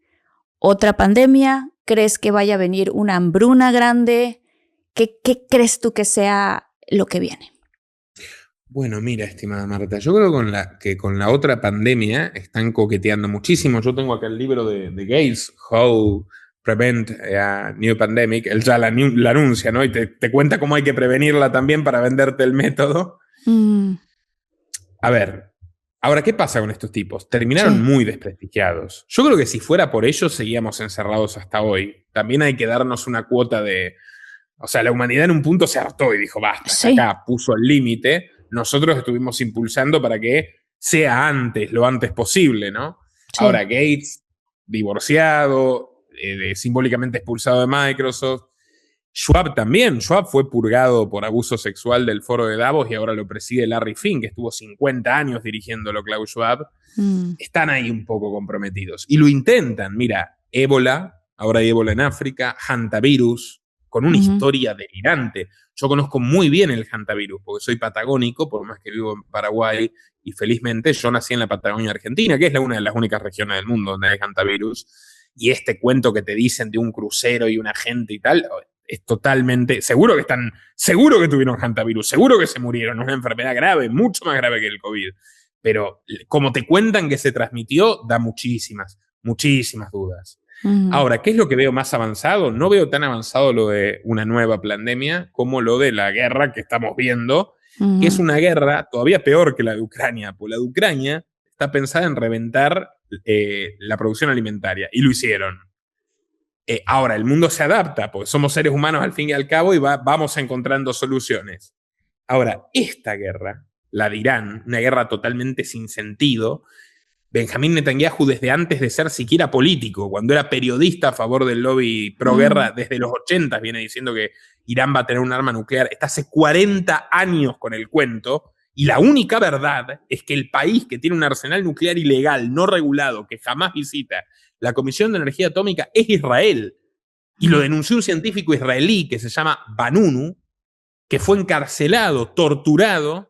otra pandemia? ¿Crees que vaya a venir una hambruna grande? ¿Qué crees tú que sea lo que viene? Bueno, mira, estimada Marta, yo creo que con la otra pandemia están coqueteando muchísimo. Yo tengo acá el libro de Gates, How Prevent a New Pandemic. Él ya la anuncia, ¿no? Y te cuenta cómo hay que prevenirla también para venderte el método. A ver, ahora, ¿qué pasa con estos tipos? Terminaron muy desprestigiados. Yo creo que si fuera por ellos, seguíamos encerrados hasta hoy. También hay que darnos una cuota de... O sea, la humanidad en un punto se hartó y dijo, basta, hasta acá, puso el límite. Nosotros estuvimos impulsando para que sea antes, lo antes posible, ¿no? Sí. Ahora, Gates, divorciado, simbólicamente expulsado de Microsoft. Schwab también. Schwab fue purgado por abuso sexual del foro de Davos y ahora lo preside Larry Fink, que estuvo 50 años dirigiéndolo, Klaus Schwab. Están ahí un poco comprometidos. Y lo intentan. Mira, ébola, ahora hay ébola en África, hantavirus, con una historia delirante. Yo conozco muy bien el hantavirus, porque soy patagónico, por más que vivo en Paraguay, y felizmente yo nací en la Patagonia Argentina, que es una de las únicas regiones del mundo donde hay hantavirus, y este cuento que te dicen de un crucero y una gente y tal, es totalmente... Seguro que tuvieron hantavirus, seguro que se murieron, es una enfermedad grave, mucho más grave que el COVID, pero como te cuentan que se transmitió, da muchísimas dudas. Ahora, ¿qué es lo que veo más avanzado? No veo tan avanzado lo de una nueva pandemia como lo de la guerra que estamos viendo, que es una guerra todavía peor que la de Ucrania, porque la de Ucrania está pensada en reventar la producción alimentaria, y lo hicieron. Ahora, el mundo se adapta, porque somos seres humanos al fin y al cabo y vamos encontrando soluciones. Ahora, esta guerra, la de Irán, una guerra totalmente sin sentido, Benjamín Netanyahu, desde antes de ser siquiera político, cuando era periodista a favor del lobby pro-guerra, desde los 80 viene diciendo que Irán va a tener un arma nuclear. Está hace 40 años con el cuento, y la única verdad es que el país que tiene un arsenal nuclear ilegal, no regulado, que jamás visita la Comisión de Energía Atómica, es Israel. Y lo denunció un científico israelí que se llama Vanunu, que fue encarcelado, torturado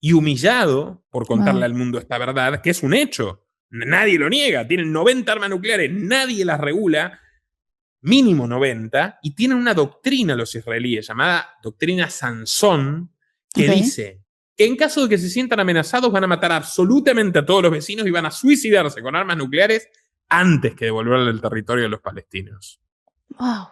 y humillado por contarle al mundo esta verdad, que es un hecho. Nadie lo niega. Tienen 90 armas nucleares, nadie las regula, mínimo 90, y tienen una doctrina los israelíes llamada doctrina Sansón, que dice que en caso de que se sientan amenazados van a matar absolutamente a todos los vecinos y van a suicidarse con armas nucleares antes que devolverle el territorio a los palestinos. Wow.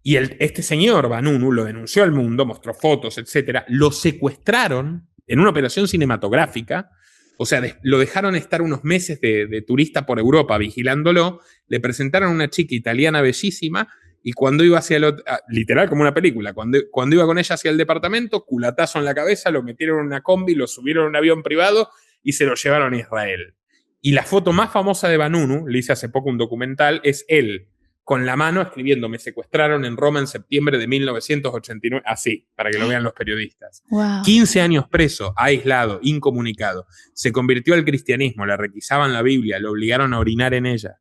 Y este señor, Vanunu, lo denunció al mundo, mostró fotos, etc. Lo secuestraron en una operación cinematográfica. O sea, lo dejaron estar unos meses de turista por Europa vigilándolo. Le presentaron a una chica italiana bellísima y cuando iba hacia el otro, literal como una película, cuando iba con ella hacia el departamento, culatazo en la cabeza, lo metieron en una combi, lo subieron en un avión privado y se lo llevaron a Israel. Y la foto más famosa de Vanunu, le hice hace poco un documental, es él con la mano escribiendo: me secuestraron en Roma en septiembre de 1989, así, para que lo vean los periodistas. Wow. 15 años preso, aislado, incomunicado. Se convirtió al cristianismo, le requisaban la Biblia, lo obligaron a orinar en ella.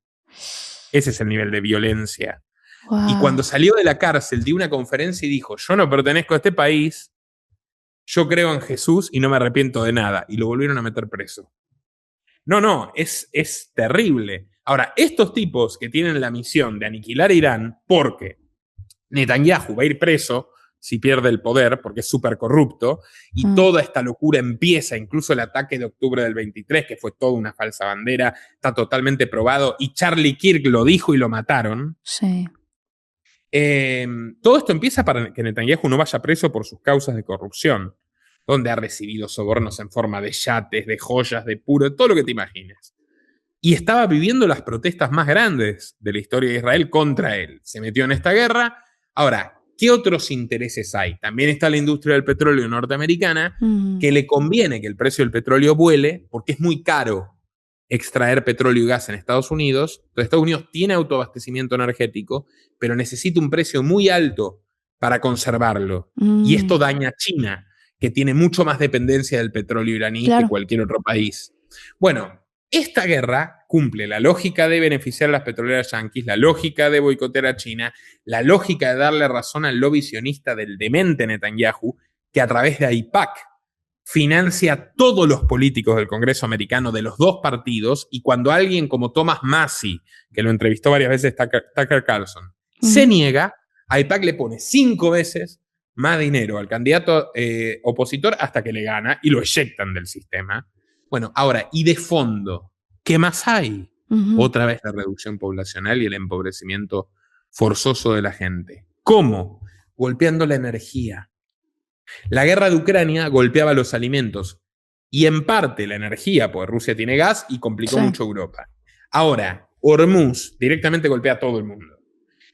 Ese es el nivel de violencia. Wow. Y cuando salió de la cárcel, dio una conferencia y dijo: yo no pertenezco a este país, yo creo en Jesús y no me arrepiento de nada. Y lo volvieron a meter preso. No, es terrible. Ahora, estos tipos que tienen la misión de aniquilar a Irán, porque Netanyahu va a ir preso si pierde el poder, porque es súper corrupto, y toda esta locura empieza, incluso el ataque de octubre del 23, que fue toda una falsa bandera, está totalmente probado, y Charlie Kirk lo dijo y lo mataron. Sí. Todo esto empieza para que Netanyahu no vaya preso por sus causas de corrupción, donde ha recibido sobornos en forma de yates, de joyas, de puro, todo lo que te imagines. Y estaba viviendo las protestas más grandes de la historia de Israel contra él. Se metió en esta guerra. Ahora, ¿qué otros intereses hay? También está la industria del petróleo norteamericana, que le conviene que el precio del petróleo vuele, porque es muy caro extraer petróleo y gas en Estados Unidos. Entonces, Estados Unidos tiene autoabastecimiento energético, pero necesita un precio muy alto para conservarlo. Y esto daña a China, que tiene mucho más dependencia del petróleo iraní que cualquier otro país. Bueno, esta guerra cumple la lógica de beneficiar a las petroleras yanquis, la lógica de boicotear a China, la lógica de darle razón al lobby sionista del demente Netanyahu, que a través de AIPAC financia a todos los políticos del Congreso americano de los dos partidos, y cuando alguien como Thomas Massie, que lo entrevistó varias veces Tucker Carlson, se niega, AIPAC le pone 5 veces más dinero al candidato opositor hasta que le gana y lo eyectan del sistema. Bueno, ahora, y de fondo, ¿qué más hay? Otra vez la reducción poblacional y el empobrecimiento forzoso de la gente. ¿Cómo? Golpeando la energía. La guerra de Ucrania golpeaba los alimentos y en parte la energía, porque Rusia tiene gas y complicó mucho Europa. Ahora, Hormuz directamente golpea a todo el mundo.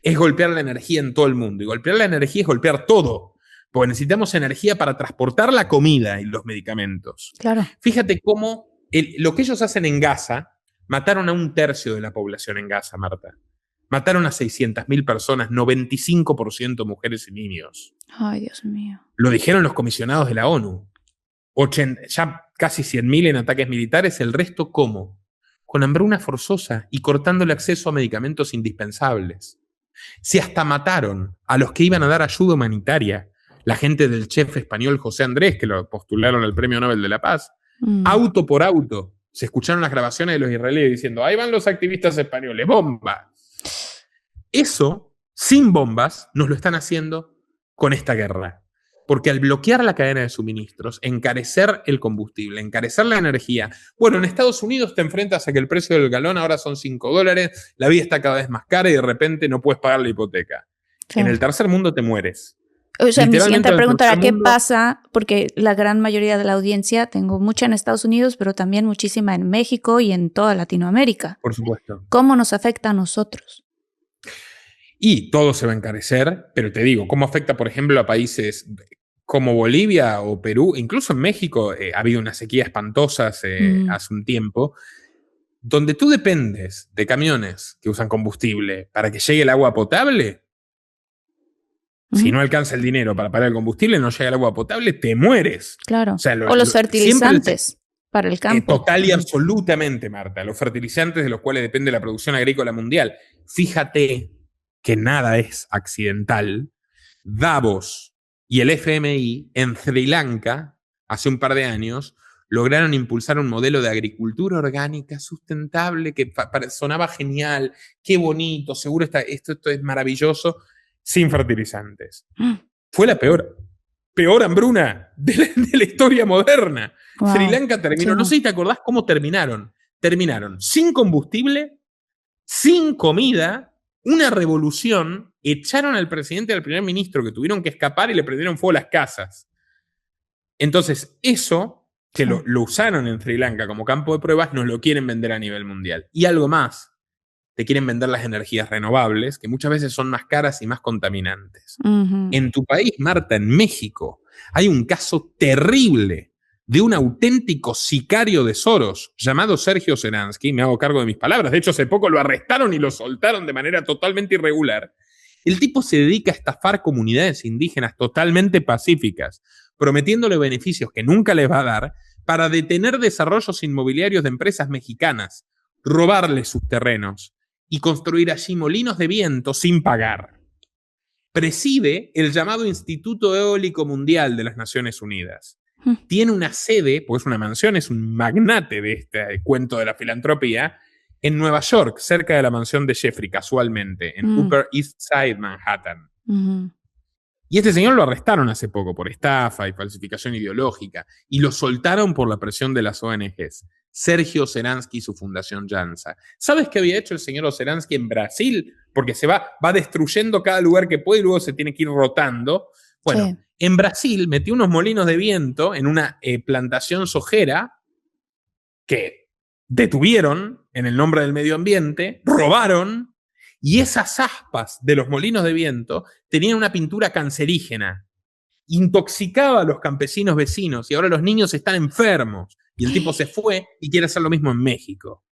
Es golpear la energía en todo el mundo. Y golpear la energía es golpear todo. Porque necesitamos energía para transportar la comida y los medicamentos. Claro. Fíjate cómo lo que ellos hacen en Gaza, mataron a 1/3 de la población en Gaza, Marta. Mataron a 600.000 personas, 95% mujeres y niños. Ay, Dios mío. Lo dijeron los comisionados de la ONU. Ya casi 100.000 en ataques militares, el resto ¿cómo? Con hambruna forzosa y cortando el acceso a medicamentos indispensables. Si hasta mataron a los que iban a dar ayuda humanitaria, la gente del chef español José Andrés, que lo postularon al Premio Nobel de la Paz, auto por auto, se escucharon las grabaciones de los israelíes diciendo: ahí van los activistas españoles, bomba. Eso, sin bombas, nos lo están haciendo con esta guerra. Porque al bloquear la cadena de suministros, encarecer el combustible, encarecer la energía. Bueno, en Estados Unidos te enfrentas a que el precio del galón ahora son $5, la vida está cada vez más cara y de repente no puedes pagar la hipoteca. Sí. En el tercer mundo te mueres. O sea, mi siguiente pregunta era: ¿qué pasa? Porque la gran mayoría de la audiencia, tengo mucha en Estados Unidos, pero también muchísima en México y en toda Latinoamérica. Por supuesto. ¿Cómo nos afecta a nosotros? Y todo se va a encarecer, pero te digo, ¿cómo afecta, por ejemplo, a países como Bolivia o Perú? Incluso en México ha habido una sequía espantosa hace un tiempo, donde tú dependes de camiones que usan combustible para que llegue el agua potable. Si no alcanza el dinero para pagar el combustible, no llega el agua potable, te mueres. Claro. O sea, los fertilizantes para el campo. Total y absolutamente, Marta. Los fertilizantes de los cuales depende la producción agrícola mundial. Fíjate que nada es accidental. Davos y el FMI en Sri Lanka, hace un par de años, lograron impulsar un modelo de agricultura orgánica sustentable que sonaba genial, qué bonito, seguro esto es maravilloso, sin fertilizantes. Fue la peor hambruna de la historia moderna. Wow. Sri Lanka terminó, no sé si te acordás cómo terminaron. Terminaron sin combustible, sin comida, una revolución, echaron al presidente y al primer ministro que tuvieron que escapar y le prendieron fuego a las casas. Entonces, eso, que lo usaron en Sri Lanka como campo de pruebas, nos lo quieren vender a nivel mundial. Y algo más. Te quieren vender las energías renovables, que muchas veces son más caras y más contaminantes. En tu país, Marta, en México, hay un caso terrible de un auténtico sicario de Soros llamado Sergio Seransky. Me hago cargo de mis palabras. De hecho, hace poco lo arrestaron y lo soltaron de manera totalmente irregular. El tipo se dedica a estafar comunidades indígenas totalmente pacíficas, prometiéndole beneficios que nunca les va a dar para detener desarrollos inmobiliarios de empresas mexicanas, robarles sus terrenos y construir allí molinos de viento sin pagar. Preside el llamado Instituto Eólico Mundial de las Naciones Unidas. Tiene una sede, pues es una mansión, es un magnate de este cuento de la filantropía, en Nueva York, cerca de la mansión de Jeffrey, casualmente, en Upper East Side, Manhattan. Y este señor lo arrestaron hace poco por estafa y falsificación ideológica, y lo soltaron por la presión de las ONGs. Sergio Seransky y su fundación Jansa. ¿Sabes qué había hecho el señor Seransky en Brasil? Porque se va destruyendo cada lugar que puede y luego se tiene que ir rotando. Bueno, sí. En Brasil metió unos molinos de viento en una plantación sojera que detuvieron en el nombre del medio ambiente, robaron, y esas aspas de los molinos de viento tenían una pintura cancerígena. Intoxicaba a los campesinos vecinos y ahora los niños están enfermos. Y el tipo se fue y quiere hacer lo mismo en México.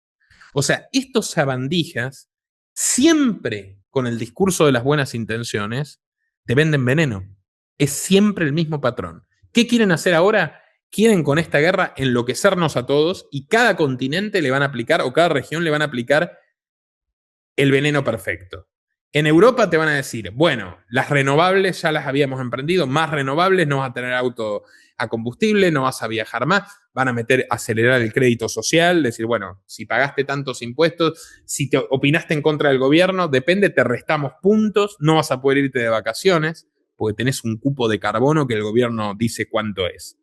O sea, estos sabandijas, siempre con el discurso de las buenas intenciones, te venden veneno. Es siempre el mismo patrón. ¿Qué quieren hacer ahora? Quieren con esta guerra enloquecernos a todos y cada continente le van a aplicar, o cada región le van a aplicar el veneno perfecto. En Europa te van a decir, bueno, las renovables ya las habíamos emprendido, más renovables, no vas a tener auto a combustible, no vas a viajar más, van a acelerar el crédito social, decir, bueno, si pagaste tantos impuestos, si te opinaste en contra del gobierno, depende, te restamos puntos, no vas a poder irte de vacaciones, porque tenés un cupo de carbono que el gobierno dice cuánto es.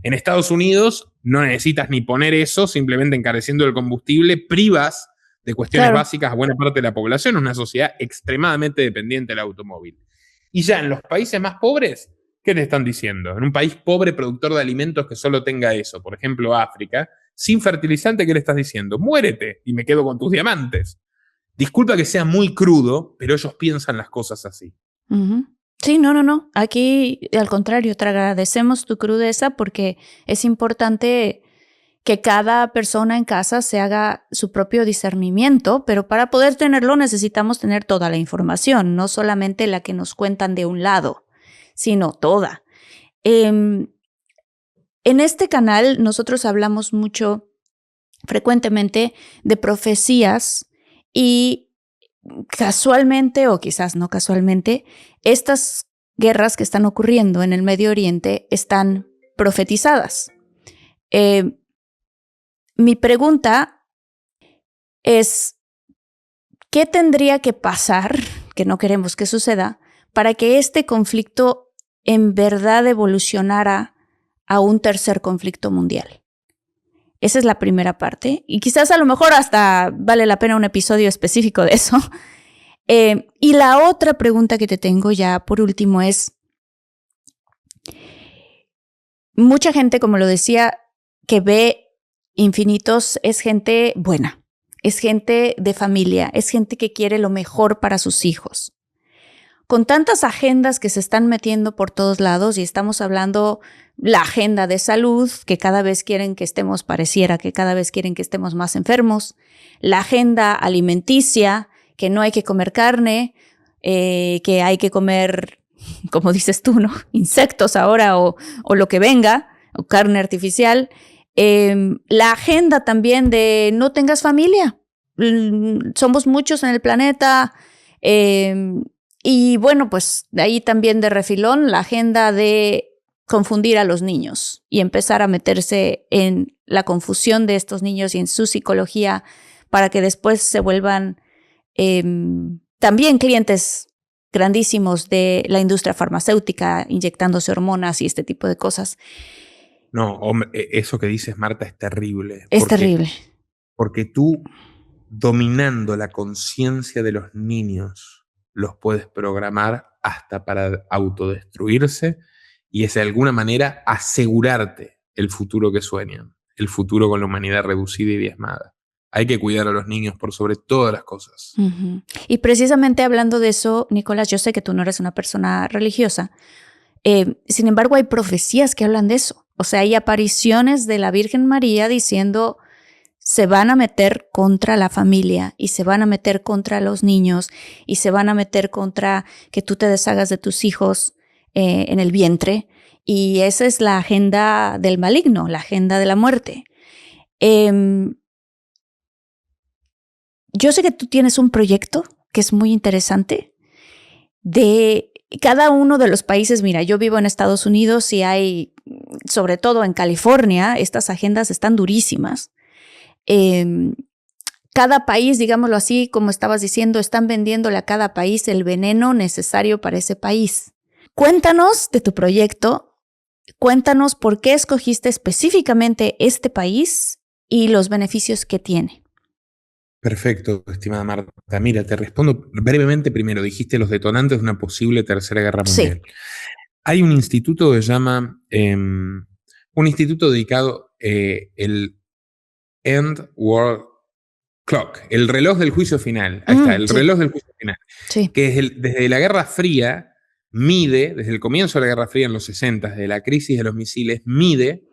En Estados Unidos no necesitas ni poner eso, simplemente encareciendo el combustible, privas de cuestiones básicas a buena parte de la población, es una sociedad extremadamente dependiente del automóvil. Y ya en los países más pobres, ¿qué te están diciendo? En un país pobre productor de alimentos que solo tenga eso, por ejemplo África, sin fertilizante, ¿qué le estás diciendo? Muérete y me quedo con tus diamantes. Disculpa que sea muy crudo, pero ellos piensan las cosas así. Sí, no. Aquí, al contrario, te agradecemos tu crudeza porque es importante que cada persona en casa se haga su propio discernimiento, pero para poder tenerlo necesitamos tener toda la información, no solamente la que nos cuentan de un lado, sino toda. En este canal nosotros hablamos frecuentemente de profecías y casualmente, o quizás no casualmente, estas guerras que están ocurriendo en el Medio Oriente están profetizadas. Mi pregunta es, ¿qué tendría que pasar, que no queremos que suceda, para que este conflicto en verdad evolucionara a un tercer conflicto mundial? Esa es la primera parte. Y quizás a lo mejor hasta vale la pena un episodio específico de eso. Y la otra pregunta que te tengo ya por último es, mucha gente, como lo decía, que ve Infinitos es gente buena, es gente de familia, es gente que quiere lo mejor para sus hijos. Con tantas agendas que se están metiendo por todos lados y estamos hablando la agenda de salud, que cada vez quieren que estemos, pareciera que cada vez quieren que estemos más enfermos, la agenda alimenticia, que no hay que comer carne, que hay que comer, como dices tú, ¿no? Insectos ahora o lo que venga, o carne artificial. La agenda también de no tengas familia. Somos muchos en el planeta. Y bueno, pues de ahí también de refilón la agenda de confundir a los niños y empezar a meterse en la confusión de estos niños y en su psicología para que después se vuelvan también clientes grandísimos de la industria farmacéutica, inyectándose hormonas y este tipo de cosas. No, hombre, eso que dices, Marta, es terrible. Es terrible. Porque tú, dominando la conciencia de los niños, los puedes programar hasta para autodestruirse y es de alguna manera asegurarte el futuro que sueñan, el futuro con la humanidad reducida y diezmada. Hay que cuidar a los niños por sobre todas las cosas. Y precisamente hablando de eso, Nicolás, yo sé que tú no eres una persona religiosa, Sin embargo, hay profecías que hablan de eso. O sea, hay apariciones de la Virgen María diciendo se van a meter contra la familia y se van a meter contra los niños y se van a meter contra que tú te deshagas de tus hijos en el vientre. Y esa es la agenda del maligno, la agenda de la muerte. Yo sé que tú tienes un proyecto que es muy interesante de cada uno de los países. Mira, yo vivo en Estados Unidos y hay, sobre todo en California, estas agendas están durísimas. Cada país, digámoslo así, como estabas diciendo, están vendiéndole a cada país el veneno necesario para ese país. Cuéntanos de tu proyecto, cuéntanos por qué escogiste específicamente este país y los beneficios que tiene. Perfecto, estimada Marta. Mira, te respondo brevemente primero. Dijiste los detonantes de una posible tercera guerra mundial. Sí. Hay un instituto que se llama, un instituto dedicado el End World Clock, el reloj del juicio final. Ahí está, el reloj del juicio final. Sí. Que desde la Guerra Fría mide, desde el comienzo de la Guerra Fría en los 60, desde la crisis de los misiles, mide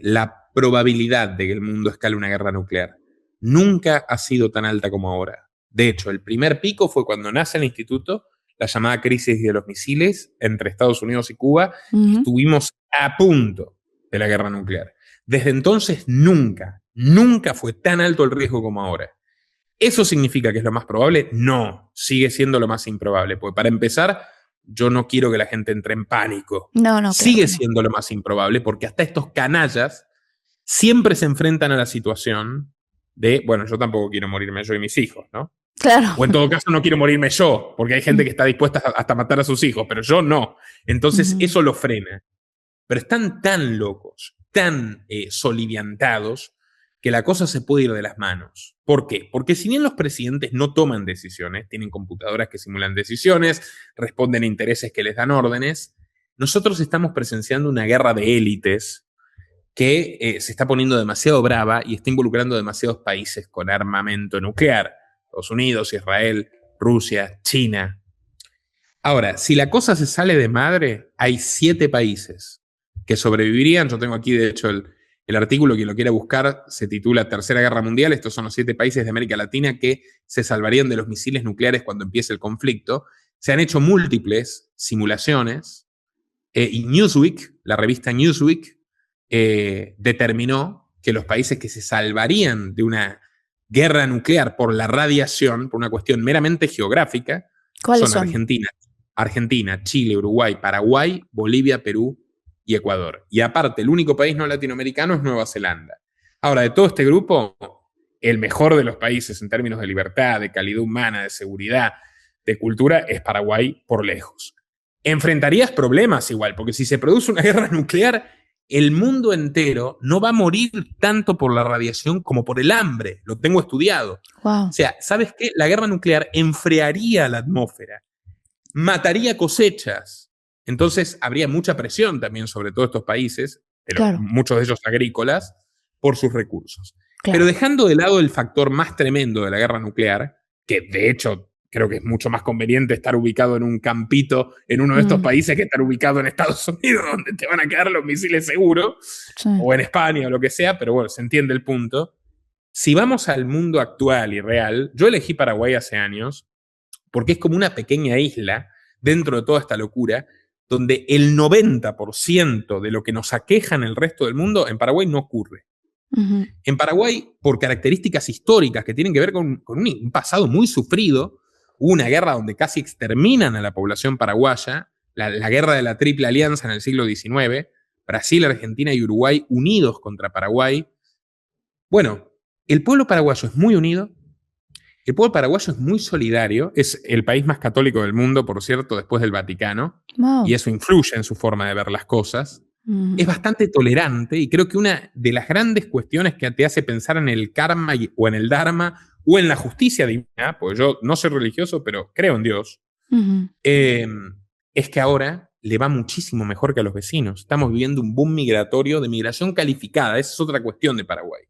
la probabilidad de que el mundo escale una guerra nuclear. Nunca ha sido tan alta como ahora. De hecho, el primer pico fue cuando nace el instituto, la llamada crisis de los misiles entre Estados Unidos y Cuba. Estuvimos a punto de la guerra nuclear. Desde entonces nunca fue tan alto el riesgo como ahora. ¿Eso significa que es lo más probable? No, sigue siendo lo más improbable. Porque para empezar, yo no quiero que la gente entre en pánico. No, sigue siendo lo más improbable porque hasta estos canallas siempre se enfrentan a la situación de, bueno, yo tampoco quiero morirme yo y mis hijos, ¿no? Claro. O en todo caso no quiero morirme yo, porque hay gente que está dispuesta hasta matar a sus hijos, pero yo no. Entonces eso lo frena. Pero están tan locos, tan soliviantados, que la cosa se puede ir de las manos. ¿Por qué? Porque si bien los presidentes no toman decisiones, tienen computadoras que simulan decisiones, responden a intereses que les dan órdenes, nosotros estamos presenciando una guerra de élites que se está poniendo demasiado brava y está involucrando demasiados países con armamento nuclear. Estados Unidos, Israel, Rusia, China. Ahora, si la cosa se sale de madre, hay 7 países que sobrevivirían. Yo tengo aquí, de hecho, el artículo, quien lo quiera buscar, se titula Tercera Guerra Mundial. Estos son los 7 países de América Latina que se salvarían de los misiles nucleares cuando empiece el conflicto. Se han hecho múltiples simulaciones y Newsweek, la revista Newsweek, determinó que los países que se salvarían de una guerra nuclear por la radiación, por una cuestión meramente geográfica, son Argentina, Chile, Uruguay, Paraguay, Bolivia, Perú y Ecuador. Y aparte, el único país no latinoamericano es Nueva Zelanda. Ahora, de todo este grupo, el mejor de los países en términos de libertad, de calidad humana, de seguridad, de cultura, es Paraguay por lejos. Enfrentarías problemas igual, porque si se produce una guerra nuclear, el mundo entero no va a morir tanto por la radiación como por el hambre. Lo tengo estudiado. Wow. O sea, ¿sabes qué? La guerra nuclear enfriaría la atmósfera, mataría cosechas. Entonces habría mucha presión también sobre todos estos países, pero claro, muchos de ellos agrícolas, por sus recursos. Claro. Pero dejando de lado el factor más tremendo de la guerra nuclear, que de hecho creo que es mucho más conveniente estar ubicado en un campito en uno de estos países que estar ubicado en Estados Unidos, donde te van a quedar los misiles seguros, o en España o lo que sea, pero bueno, se entiende el punto. Si vamos al mundo actual y real, yo elegí Paraguay hace años porque es como una pequeña isla dentro de toda esta locura, donde el 90% de lo que nos aqueja en el resto del mundo, en Paraguay no ocurre. En Paraguay, por características históricas que tienen que ver con un pasado muy sufrido, hubo una guerra donde casi exterminan a la población paraguaya, la guerra de la Triple Alianza en el siglo XIX, Brasil, Argentina y Uruguay unidos contra Paraguay. Bueno, el pueblo paraguayo es muy unido, el pueblo paraguayo es muy solidario, es el país más católico del mundo, por cierto, después del Vaticano, wow, y eso influye en su forma de ver las cosas. Es bastante tolerante y creo que una de las grandes cuestiones que te hace pensar en el karma o en el dharma o en la justicia divina, porque yo no soy religioso, pero creo en Dios, es que ahora le va muchísimo mejor que a los vecinos. Estamos viviendo un boom migratorio de migración calificada. Esa es otra cuestión de Paraguay.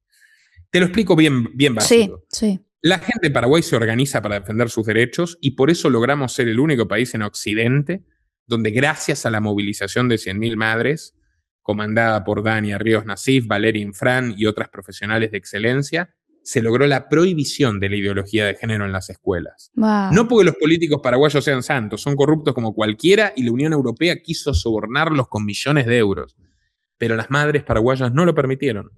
Te lo explico bien básico. Sí. La gente de Paraguay se organiza para defender sus derechos y por eso logramos ser el único país en Occidente donde gracias a la movilización de 100.000 madres, comandada por Dania Ríos Nassif, Valeria Infran y otras profesionales de excelencia, se logró la prohibición de la ideología de género en las escuelas. Wow. No porque los políticos paraguayos sean santos, son corruptos como cualquiera y la Unión Europea quiso sobornarlos con millones de euros. Pero las madres paraguayas no lo permitieron.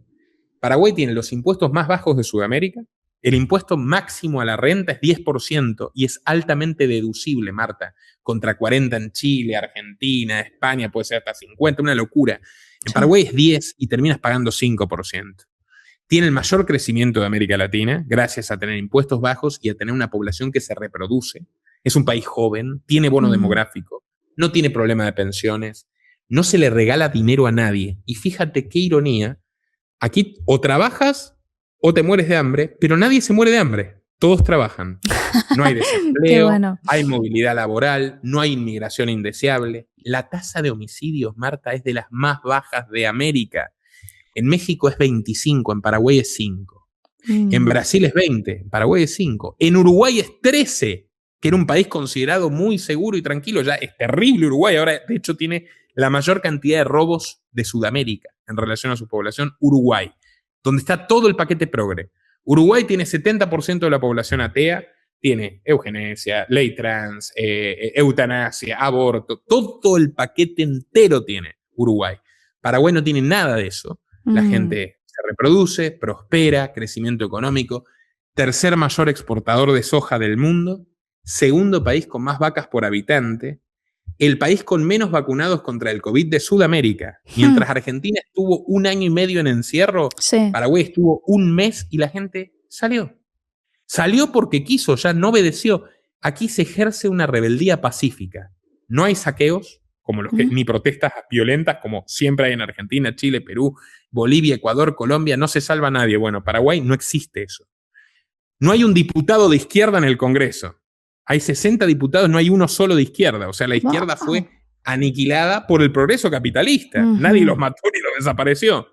Paraguay tiene los impuestos más bajos de Sudamérica. El impuesto máximo a la renta es 10% y es altamente deducible, Marta, contra 40 en Chile, Argentina, España, puede ser hasta 50, una locura. En Paraguay es 10 y terminas pagando 5%. Tiene el mayor crecimiento de América Latina, gracias a tener impuestos bajos y a tener una población que se reproduce. Es un país joven, tiene bono demográfico, no tiene problema de pensiones, no se le regala dinero a nadie. Y fíjate qué ironía, aquí o trabajas o te mueres de hambre, pero nadie se muere de hambre, todos trabajan. No hay desempleo, bueno. Hay movilidad laboral, no hay inmigración indeseable. La tasa de homicidios, Marta, es de las más bajas de América. En México es 25, en Paraguay es 5. En Brasil es 20, en Paraguay es 5. En Uruguay es 13, que era un país considerado muy seguro y tranquilo. Ya es terrible Uruguay, ahora de hecho tiene la mayor cantidad de robos de Sudamérica en relación a su población, Uruguay, donde está todo el paquete progre. Uruguay tiene 70% de la población atea, tiene eugenesia, ley trans, eutanasia, aborto, todo el paquete entero tiene Uruguay. Paraguay no tiene nada de eso. La gente se reproduce, prospera, crecimiento económico, tercer mayor exportador de soja del mundo, segundo país con más vacas por habitante, el país con menos vacunados contra el COVID de Sudamérica. Mientras Argentina estuvo 1 año y medio en encierro, Paraguay estuvo 1 mes y la gente salió. Salió porque quiso, ya no obedeció. Aquí se ejerce una rebeldía pacífica. No hay saqueos, como los que, ni protestas violentas, como siempre hay en Argentina, Chile, Perú, Bolivia, Ecuador, Colombia. No se salva nadie. Bueno, Paraguay no existe eso. No hay un diputado de izquierda en el Congreso. Hay 60 diputados, no hay uno solo de izquierda. O sea, la izquierda fue aniquilada por el progreso capitalista. Nadie los mató ni los desapareció.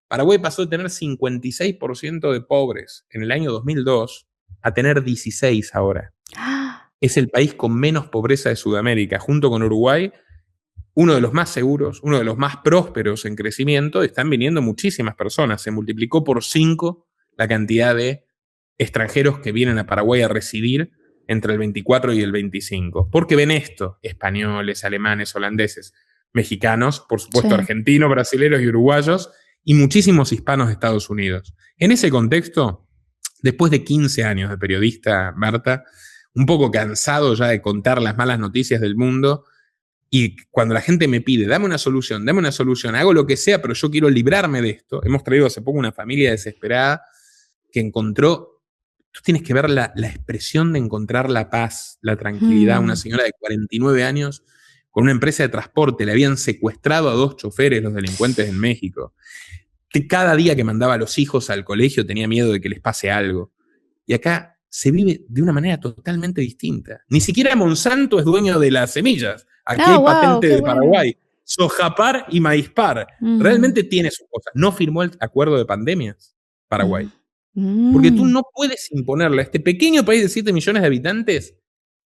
Paraguay pasó de tener 56% de pobres en el año 2002 a tener 16 ahora. Es el país con menos pobreza de Sudamérica, junto con Uruguay, uno de los más seguros, uno de los más prósperos en crecimiento. Están viniendo muchísimas personas. Se multiplicó por 5 la cantidad de extranjeros que vienen a Paraguay a residir entre el 24 y el 25. ¿Por qué ven esto? Españoles, alemanes, holandeses, mexicanos, por supuesto argentinos, brasileños y uruguayos, y muchísimos hispanos de Estados Unidos. En ese contexto, después de 15 años de periodista, Marta, un poco cansado ya de contar las malas noticias del mundo, y cuando la gente me pide, dame una solución, hago lo que sea, pero yo quiero librarme de esto. Hemos traído hace poco una familia desesperada que encontró, tú tienes que ver la expresión de encontrar la paz, la tranquilidad. Una señora de 49 años con una empresa de transporte, le habían secuestrado a 2 choferes los delincuentes en México. Que cada día que mandaba a los hijos al colegio tenía miedo de que les pase algo. Y acá se vive de una manera totalmente distinta. Ni siquiera Monsanto es dueño de las semillas. Aquí hay patente de Paraguay. Sojapar y Maispar. Realmente tiene sus cosas. No firmó el acuerdo de pandemias, Paraguay. Porque tú no puedes imponerle a este pequeño país de 7 millones de habitantes,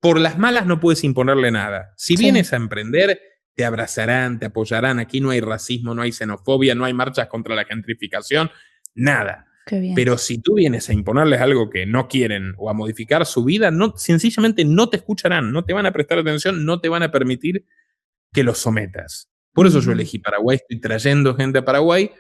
por las malas no puedes imponerle nada. Si vienes a emprender, te abrazarán, te apoyarán. Aquí no hay racismo, no hay xenofobia, no hay marchas contra la gentrificación, nada. Pero si tú vienes a imponerles algo que no quieren o a modificar su vida, sencillamente no te escucharán, no te van a prestar atención, no te van a permitir que los sometas. Por eso yo elegí Paraguay, estoy trayendo gente a Paraguay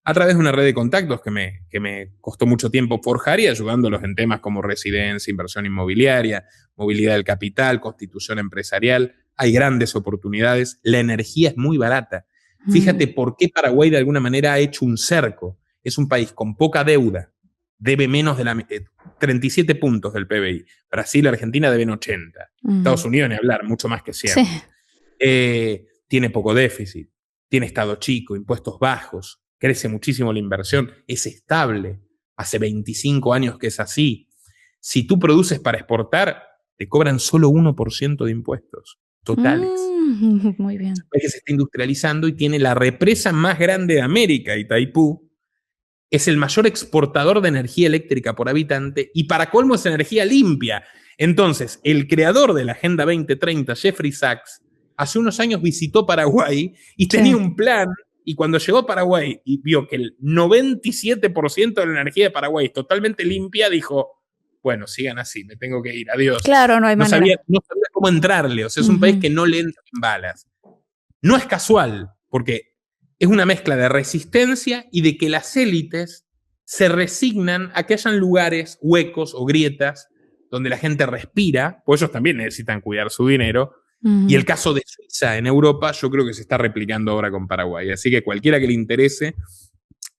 a través de una red de contactos que me costó mucho tiempo forjar y ayudándolos en temas como residencia, inversión inmobiliaria, movilidad del capital, constitución empresarial. Hay grandes oportunidades, la energía es muy barata. Fíjate por qué Paraguay de alguna manera ha hecho un cerco. Es un país con poca deuda, debe menos de 37 puntos del PBI. Brasil y Argentina deben 80. Estados Unidos, ni hablar, mucho más que 100. Tiene poco déficit, tiene estado chico, impuestos bajos, crece muchísimo la inversión, es estable. Hace 25 años que es así. Si tú produces para exportar, te cobran solo 1% de impuestos totales. Muy bien. Es que se está industrializando y tiene la represa más grande de América, Itaipú. Es el mayor exportador de energía eléctrica por habitante y para colmo es energía limpia. Entonces, el creador de la Agenda 2030, Jeffrey Sachs, hace unos años visitó Paraguay y tenía un plan, y cuando llegó a Paraguay y vio que el 97% de la energía de Paraguay es totalmente limpia, dijo, bueno, sigan así, me tengo que ir, adiós. Claro, no hay manera. No sabía cómo entrarle, o sea, es un país que no le entra en balas. No es casual, porque es una mezcla de resistencia y de que las élites se resignan a que hayan lugares huecos o grietas donde la gente respira, pues ellos también necesitan cuidar su dinero. Y el caso de Suiza en Europa yo creo que se está replicando ahora con Paraguay. Así que cualquiera que le interese,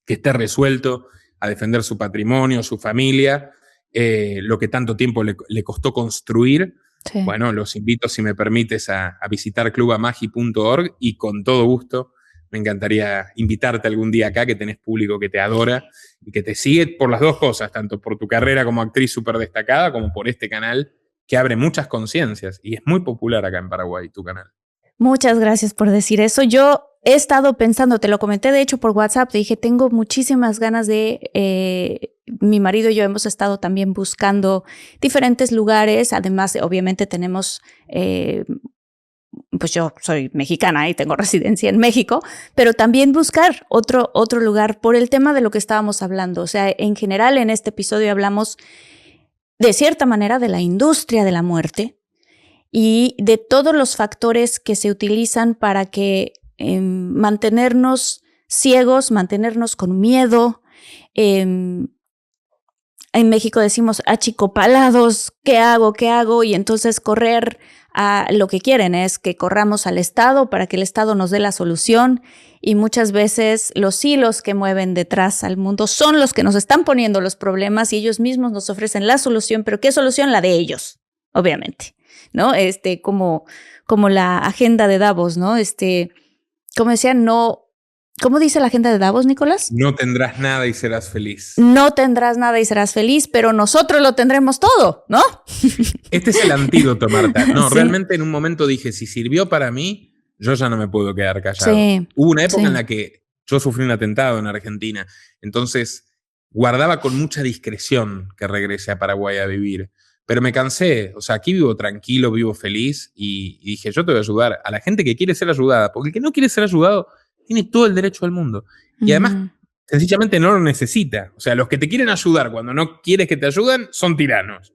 que esté resuelto a defender su patrimonio, su familia, lo que tanto tiempo le costó construir, bueno, los invito, si me permites, a visitar clubamagi.org y con todo gusto me encantaría invitarte algún día acá, que tenés público que te adora y que te sigue por las dos cosas, tanto por tu carrera como actriz súper destacada, como por este canal que abre muchas conciencias. Y es muy popular acá en Paraguay, tu canal. Muchas gracias por decir eso. Yo he estado pensando, te lo comenté de hecho por WhatsApp, te dije, tengo muchísimas ganas de... mi marido y yo hemos estado también buscando diferentes lugares. Además, obviamente tenemos... pues yo soy mexicana y tengo residencia en México, pero también buscar otro lugar por el tema de lo que estábamos hablando. O sea, en general en este episodio hablamos de cierta manera de la industria de la muerte y de todos los factores que se utilizan para que mantenernos ciegos, mantenernos con miedo. En México decimos achicopalados, ¿qué hago? ¿Qué hago? Y entonces correr a lo que quieren es que corramos al Estado para que el Estado nos dé la solución, y muchas veces los hilos que mueven detrás al mundo son los que nos están poniendo los problemas y ellos mismos nos ofrecen la solución, pero ¿qué solución? La de ellos, obviamente, ¿no? Como la agenda de Davos, ¿no? Como decían, no... ¿Cómo dice la agenda de Davos, Nicolás? No tendrás nada y serás feliz. No tendrás nada y serás feliz, pero nosotros lo tendremos todo, ¿no? Este es el antídoto, Marta. No, sí. Realmente en un momento dije, si sirvió para mí, yo ya no me puedo quedar callado. Sí, Hubo una época sí. en la que yo sufrí un atentado en Argentina, entonces guardaba con mucha discreción que regrese a Paraguay a vivir. Pero me cansé, o sea, aquí vivo tranquilo, vivo feliz y dije, yo te voy a ayudar a la gente que quiere ser ayudada, porque el que no quiere ser ayudado tiene todo el derecho del mundo. Y además, sencillamente no lo necesita. O sea, los que te quieren ayudar cuando no quieres que te ayuden son tiranos.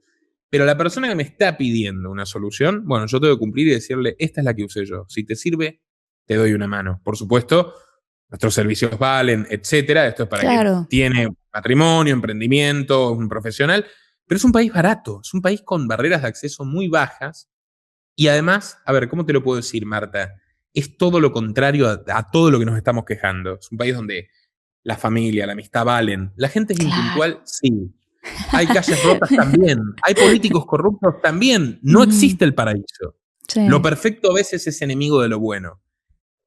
Pero la persona que me está pidiendo una solución, bueno, yo tengo que cumplir y decirle, esta es la que usé yo. Si te sirve, te doy una mano. Por supuesto, nuestros servicios valen, etcétera. Esto es para quien tiene patrimonio, emprendimiento, un profesional. Pero es un país barato, es un país con barreras de acceso muy bajas. Y además, a ver, ¿cómo te lo puedo decir, Marta? Es todo lo contrario a todo lo que nos estamos quejando. Es un país donde la familia, la amistad valen. La gente es impuntual, sí. Hay calles rotas también. Hay políticos corruptos también. No existe el paraíso. Sí. Lo perfecto a veces es enemigo de lo bueno.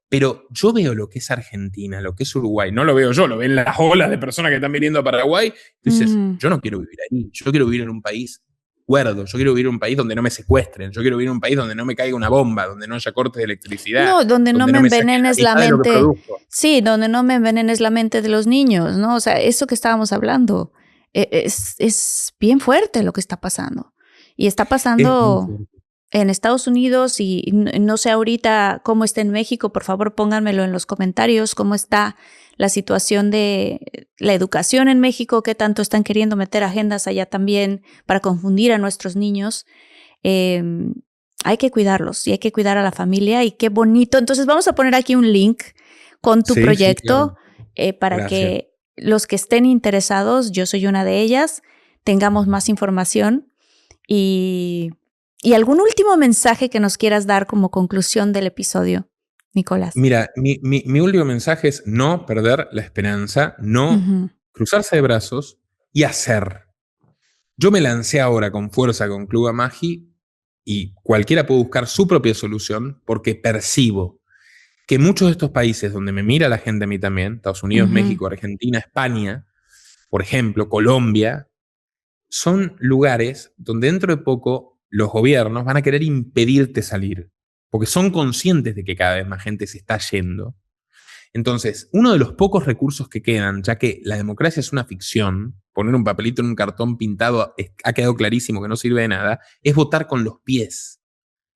Pero yo veo lo que es Argentina, lo que es Uruguay. No lo veo yo, lo ven las olas de personas que están viniendo a Paraguay. Dices, yo no quiero vivir ahí. Yo quiero vivir en un país cuerdo. Yo quiero vivir en un país donde no me secuestren. Yo quiero vivir en un país donde no me caiga una bomba, donde no haya cortes de electricidad. No, donde no me envenenes la mente. Sí, donde no me envenenes la mente de los niños, ¿no? O sea, eso que estábamos hablando es bien fuerte lo que está pasando. Y está pasando en Estados Unidos y no sé ahorita cómo está en México. Por favor, pónganmelo en los comentarios, cómo está la situación de la educación en México, qué tanto están queriendo meter agendas allá también para confundir a nuestros niños. Hay que cuidarlos y hay que cuidar a la familia, y qué bonito. Entonces vamos a poner aquí un link con tu proyecto, claro. Para que los que estén interesados, yo soy una de ellas, tengamos más información. Y algún último mensaje que nos quieras dar como conclusión del episodio, Nicolás. Mira, mi último mensaje es no perder la esperanza, no cruzarse de brazos y hacer. Yo me lancé ahora con fuerza con Club Amagi y cualquiera puede buscar su propia solución, porque percibo que muchos de estos países donde me mira la gente a mí también, Estados Unidos, México, Argentina, España, por ejemplo, Colombia, son lugares donde dentro de poco los gobiernos van a querer impedirte salir, porque son conscientes de que cada vez más gente se está yendo. Entonces, uno de los pocos recursos que quedan, ya que la democracia es una ficción, poner un papelito en un cartón pintado ha quedado clarísimo que no sirve de nada, es votar con los pies.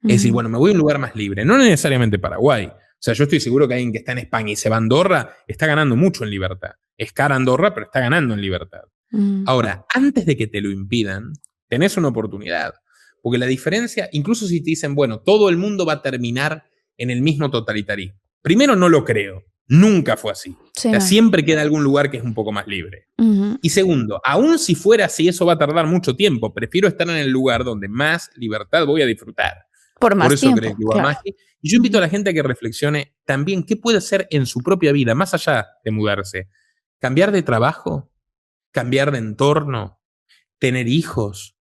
Es decir, bueno, me voy a un lugar más libre, no necesariamente Paraguay. O sea, yo estoy seguro que alguien que está en España y se va a Andorra está ganando mucho en libertad. Es cara Andorra, pero está ganando en libertad. Ahora, antes de que te lo impidan, tenés una oportunidad. Porque la diferencia, incluso si te dicen, bueno, todo el mundo va a terminar en el mismo totalitarismo. Primero, no lo creo. Nunca fue así. Sí, o sea, siempre queda algún lugar que es un poco más libre. Y segundo, aún si fuera así, eso va a tardar mucho tiempo. Prefiero estar en el lugar donde más libertad voy a disfrutar. Por más Por eso tiempo, creo que Club Magi. Y yo invito a la gente a que reflexione también qué puede hacer en su propia vida, más allá de mudarse. Cambiar de trabajo, cambiar de entorno, tener hijos,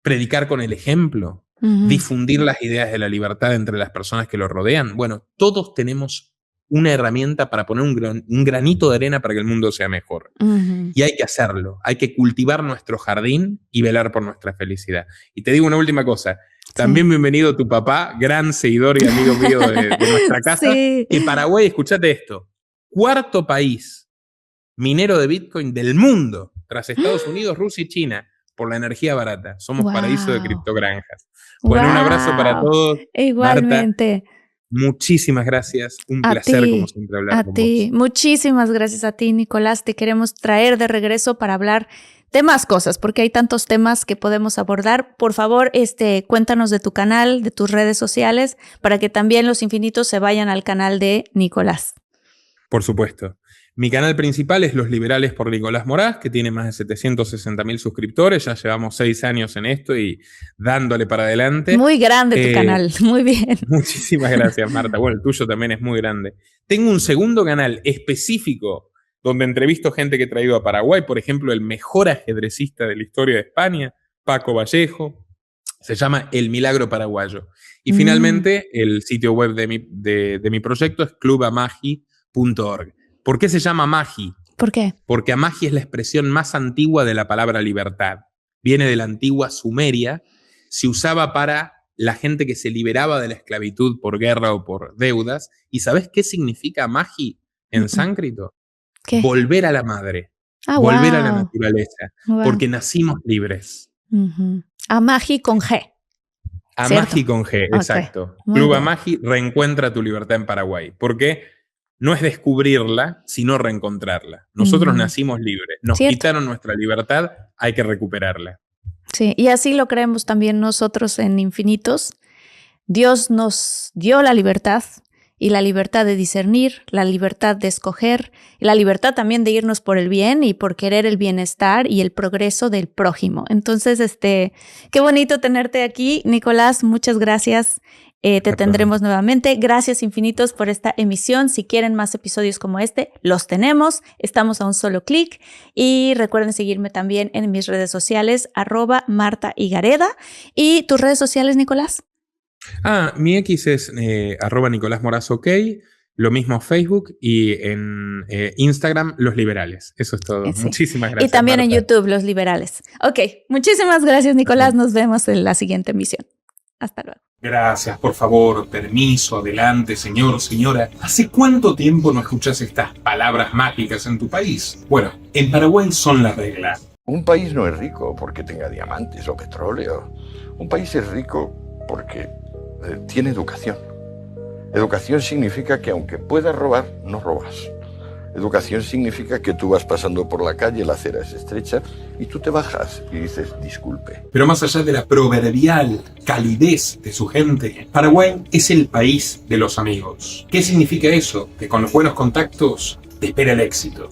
predicar con el ejemplo, difundir las ideas de la libertad entre las personas que lo rodean. Bueno, todos tenemos una herramienta para poner un granito de arena para que el mundo sea mejor. Y hay que hacerlo. Hay que cultivar nuestro jardín y velar por nuestra felicidad. Y te digo una última cosa. También bienvenido tu papá, gran seguidor y amigo mío de nuestra casa. Sí. Que Paraguay, escuchate esto, 4º país minero de Bitcoin del mundo, tras Estados Unidos, Rusia y China, por la energía barata. Somos paraíso de criptogranjas. Bueno, un abrazo para todos. Igualmente. Marta, muchísimas gracias. Un placer, como siempre, hablar con vos. Muchísimas gracias a ti, Nicolás. Te queremos traer de regreso para hablar de más cosas, porque hay tantos temas que podemos abordar. Por favor, cuéntanos de tu canal, de tus redes sociales, para que también los infinitos se vayan al canal de Nicolás. Por supuesto. Mi canal principal es Los Liberales por Nicolás Moraz, que tiene más de 760.000 suscriptores. Ya llevamos 6 años en esto y dándole para adelante. Muy grande tu canal, muy bien. Muchísimas gracias, Marta. Bueno, el tuyo también es muy grande. Tengo un segundo canal específico donde entrevisto gente que he traído a Paraguay. Por ejemplo, el mejor ajedrecista de la historia de España, Paco Vallejo. Se llama El Milagro Paraguayo. Y finalmente, el sitio web de mi proyecto es clubamagi.org. ¿Por qué se llama Magi? ¿Por qué? Porque Amagi es la expresión más antigua de la palabra libertad. Viene de la antigua Sumeria. Se usaba para la gente que se liberaba de la esclavitud por guerra o por deudas. ¿Y sabés qué significa Magi en sánscrito? ¿Qué? Volver a la madre. Volver a la naturaleza. Porque nacimos libres. Amagi con G. Amagi con G, exacto. Club Amagi reencuentra tu libertad en Paraguay. ¿Por qué? No es descubrirla, sino reencontrarla. Nosotros nacimos libres. Nos quitaron nuestra libertad, hay que recuperarla. Sí, y así lo creemos también nosotros en Infinitos. Dios nos dio la libertad, y la libertad de discernir, la libertad de escoger, y la libertad también de irnos por el bien y por querer el bienestar y el progreso del prójimo. Entonces, qué bonito tenerte aquí, Nicolás. Muchas gracias. Te tendremos nuevamente. Gracias infinitos por esta emisión. Si quieren más episodios como este, los tenemos. Estamos a un solo clic. Y recuerden seguirme también en mis redes sociales, @Marta Higareda. ¿Y tus redes sociales, Nicolás? Mi X es @Nicolás Moraz OK. Lo mismo Facebook y en Instagram, Los Liberales. Eso es todo. Sí. Muchísimas gracias. Y también Marta. en YouTube, Los Liberales. Ok, muchísimas gracias, Nicolás. Nos vemos en la siguiente emisión. Hasta luego. Gracias, por favor, permiso, adelante, señor, señora. ¿Hace cuánto tiempo no escuchas estas palabras mágicas en tu país? Bueno, en Paraguay son la regla. Un país no es rico porque tenga diamantes o petróleo. Un país es rico porque tiene educación. Educación significa que aunque puedas robar, no robas. Educación significa que tú vas pasando por la calle, la acera es estrecha, y tú te bajas y dices disculpe. Pero más allá de la proverbial calidez de su gente, Paraguay es el país de los amigos. ¿Qué significa eso? Que con los buenos contactos te espera el éxito.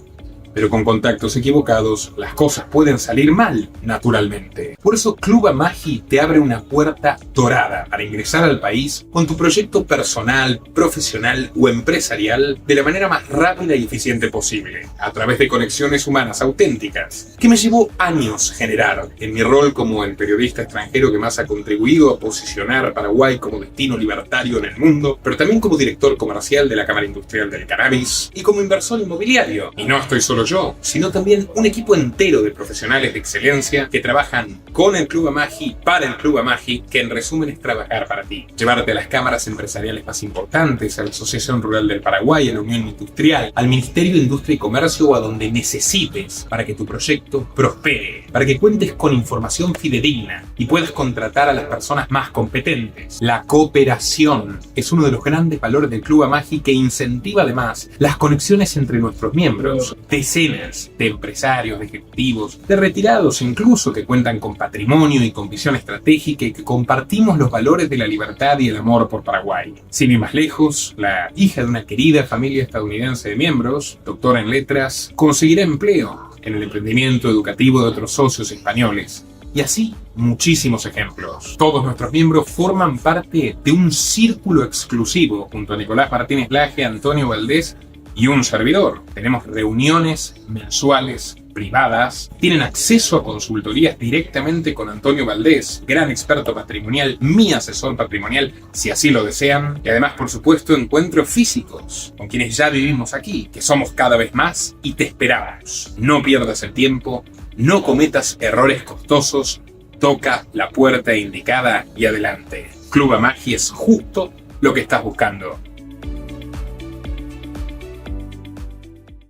Pero con contactos equivocados, las cosas pueden salir mal, naturalmente. Por eso Club Amagi te abre una puerta dorada para ingresar al país con tu proyecto personal, profesional o empresarial de la manera más rápida y eficiente posible, a través de conexiones humanas auténticas, que me llevó años generar en mi rol como el periodista extranjero que más ha contribuido a posicionar a Paraguay como destino libertario en el mundo, pero también como director comercial de la Cámara Industrial del Cannabis y como inversor inmobiliario. Y no estoy solo solo yo, sino también un equipo entero de profesionales de excelencia que trabajan con el Club Amagi, para el Club Amagi, que en resumen es trabajar para ti. Llevarte a las cámaras empresariales más importantes, a la Asociación Rural del Paraguay, a la Unión Industrial, al Ministerio de Industria y Comercio o a donde necesites para que tu proyecto prospere, para que cuentes con información fidedigna y puedas contratar a las personas más competentes. La cooperación es uno de los grandes valores del Club Amagi que incentiva además las conexiones entre nuestros miembros. Decenas de empresarios, de ejecutivos, de retirados incluso que cuentan con patrimonio y con visión estratégica y que compartimos los valores de la libertad y el amor por Paraguay. Sin ir más lejos, la hija de una querida familia estadounidense de miembros, doctora en letras, conseguirá empleo en el emprendimiento educativo de otros socios españoles. Y así, muchísimos ejemplos. Todos nuestros miembros forman parte de un círculo exclusivo junto a Nicolás Martínez Laje, Antonio Valdés y un servidor. Tenemos reuniones mensuales privadas, tienen acceso a consultorías directamente con Antonio Valdés, gran experto patrimonial, mi asesor patrimonial, si así lo desean, y además, por supuesto, encuentros físicos con quienes ya vivimos aquí, que somos cada vez más y te esperamos. No pierdas el tiempo, no cometas errores costosos, toca la puerta indicada y adelante. Club Amagi es justo lo que estás buscando.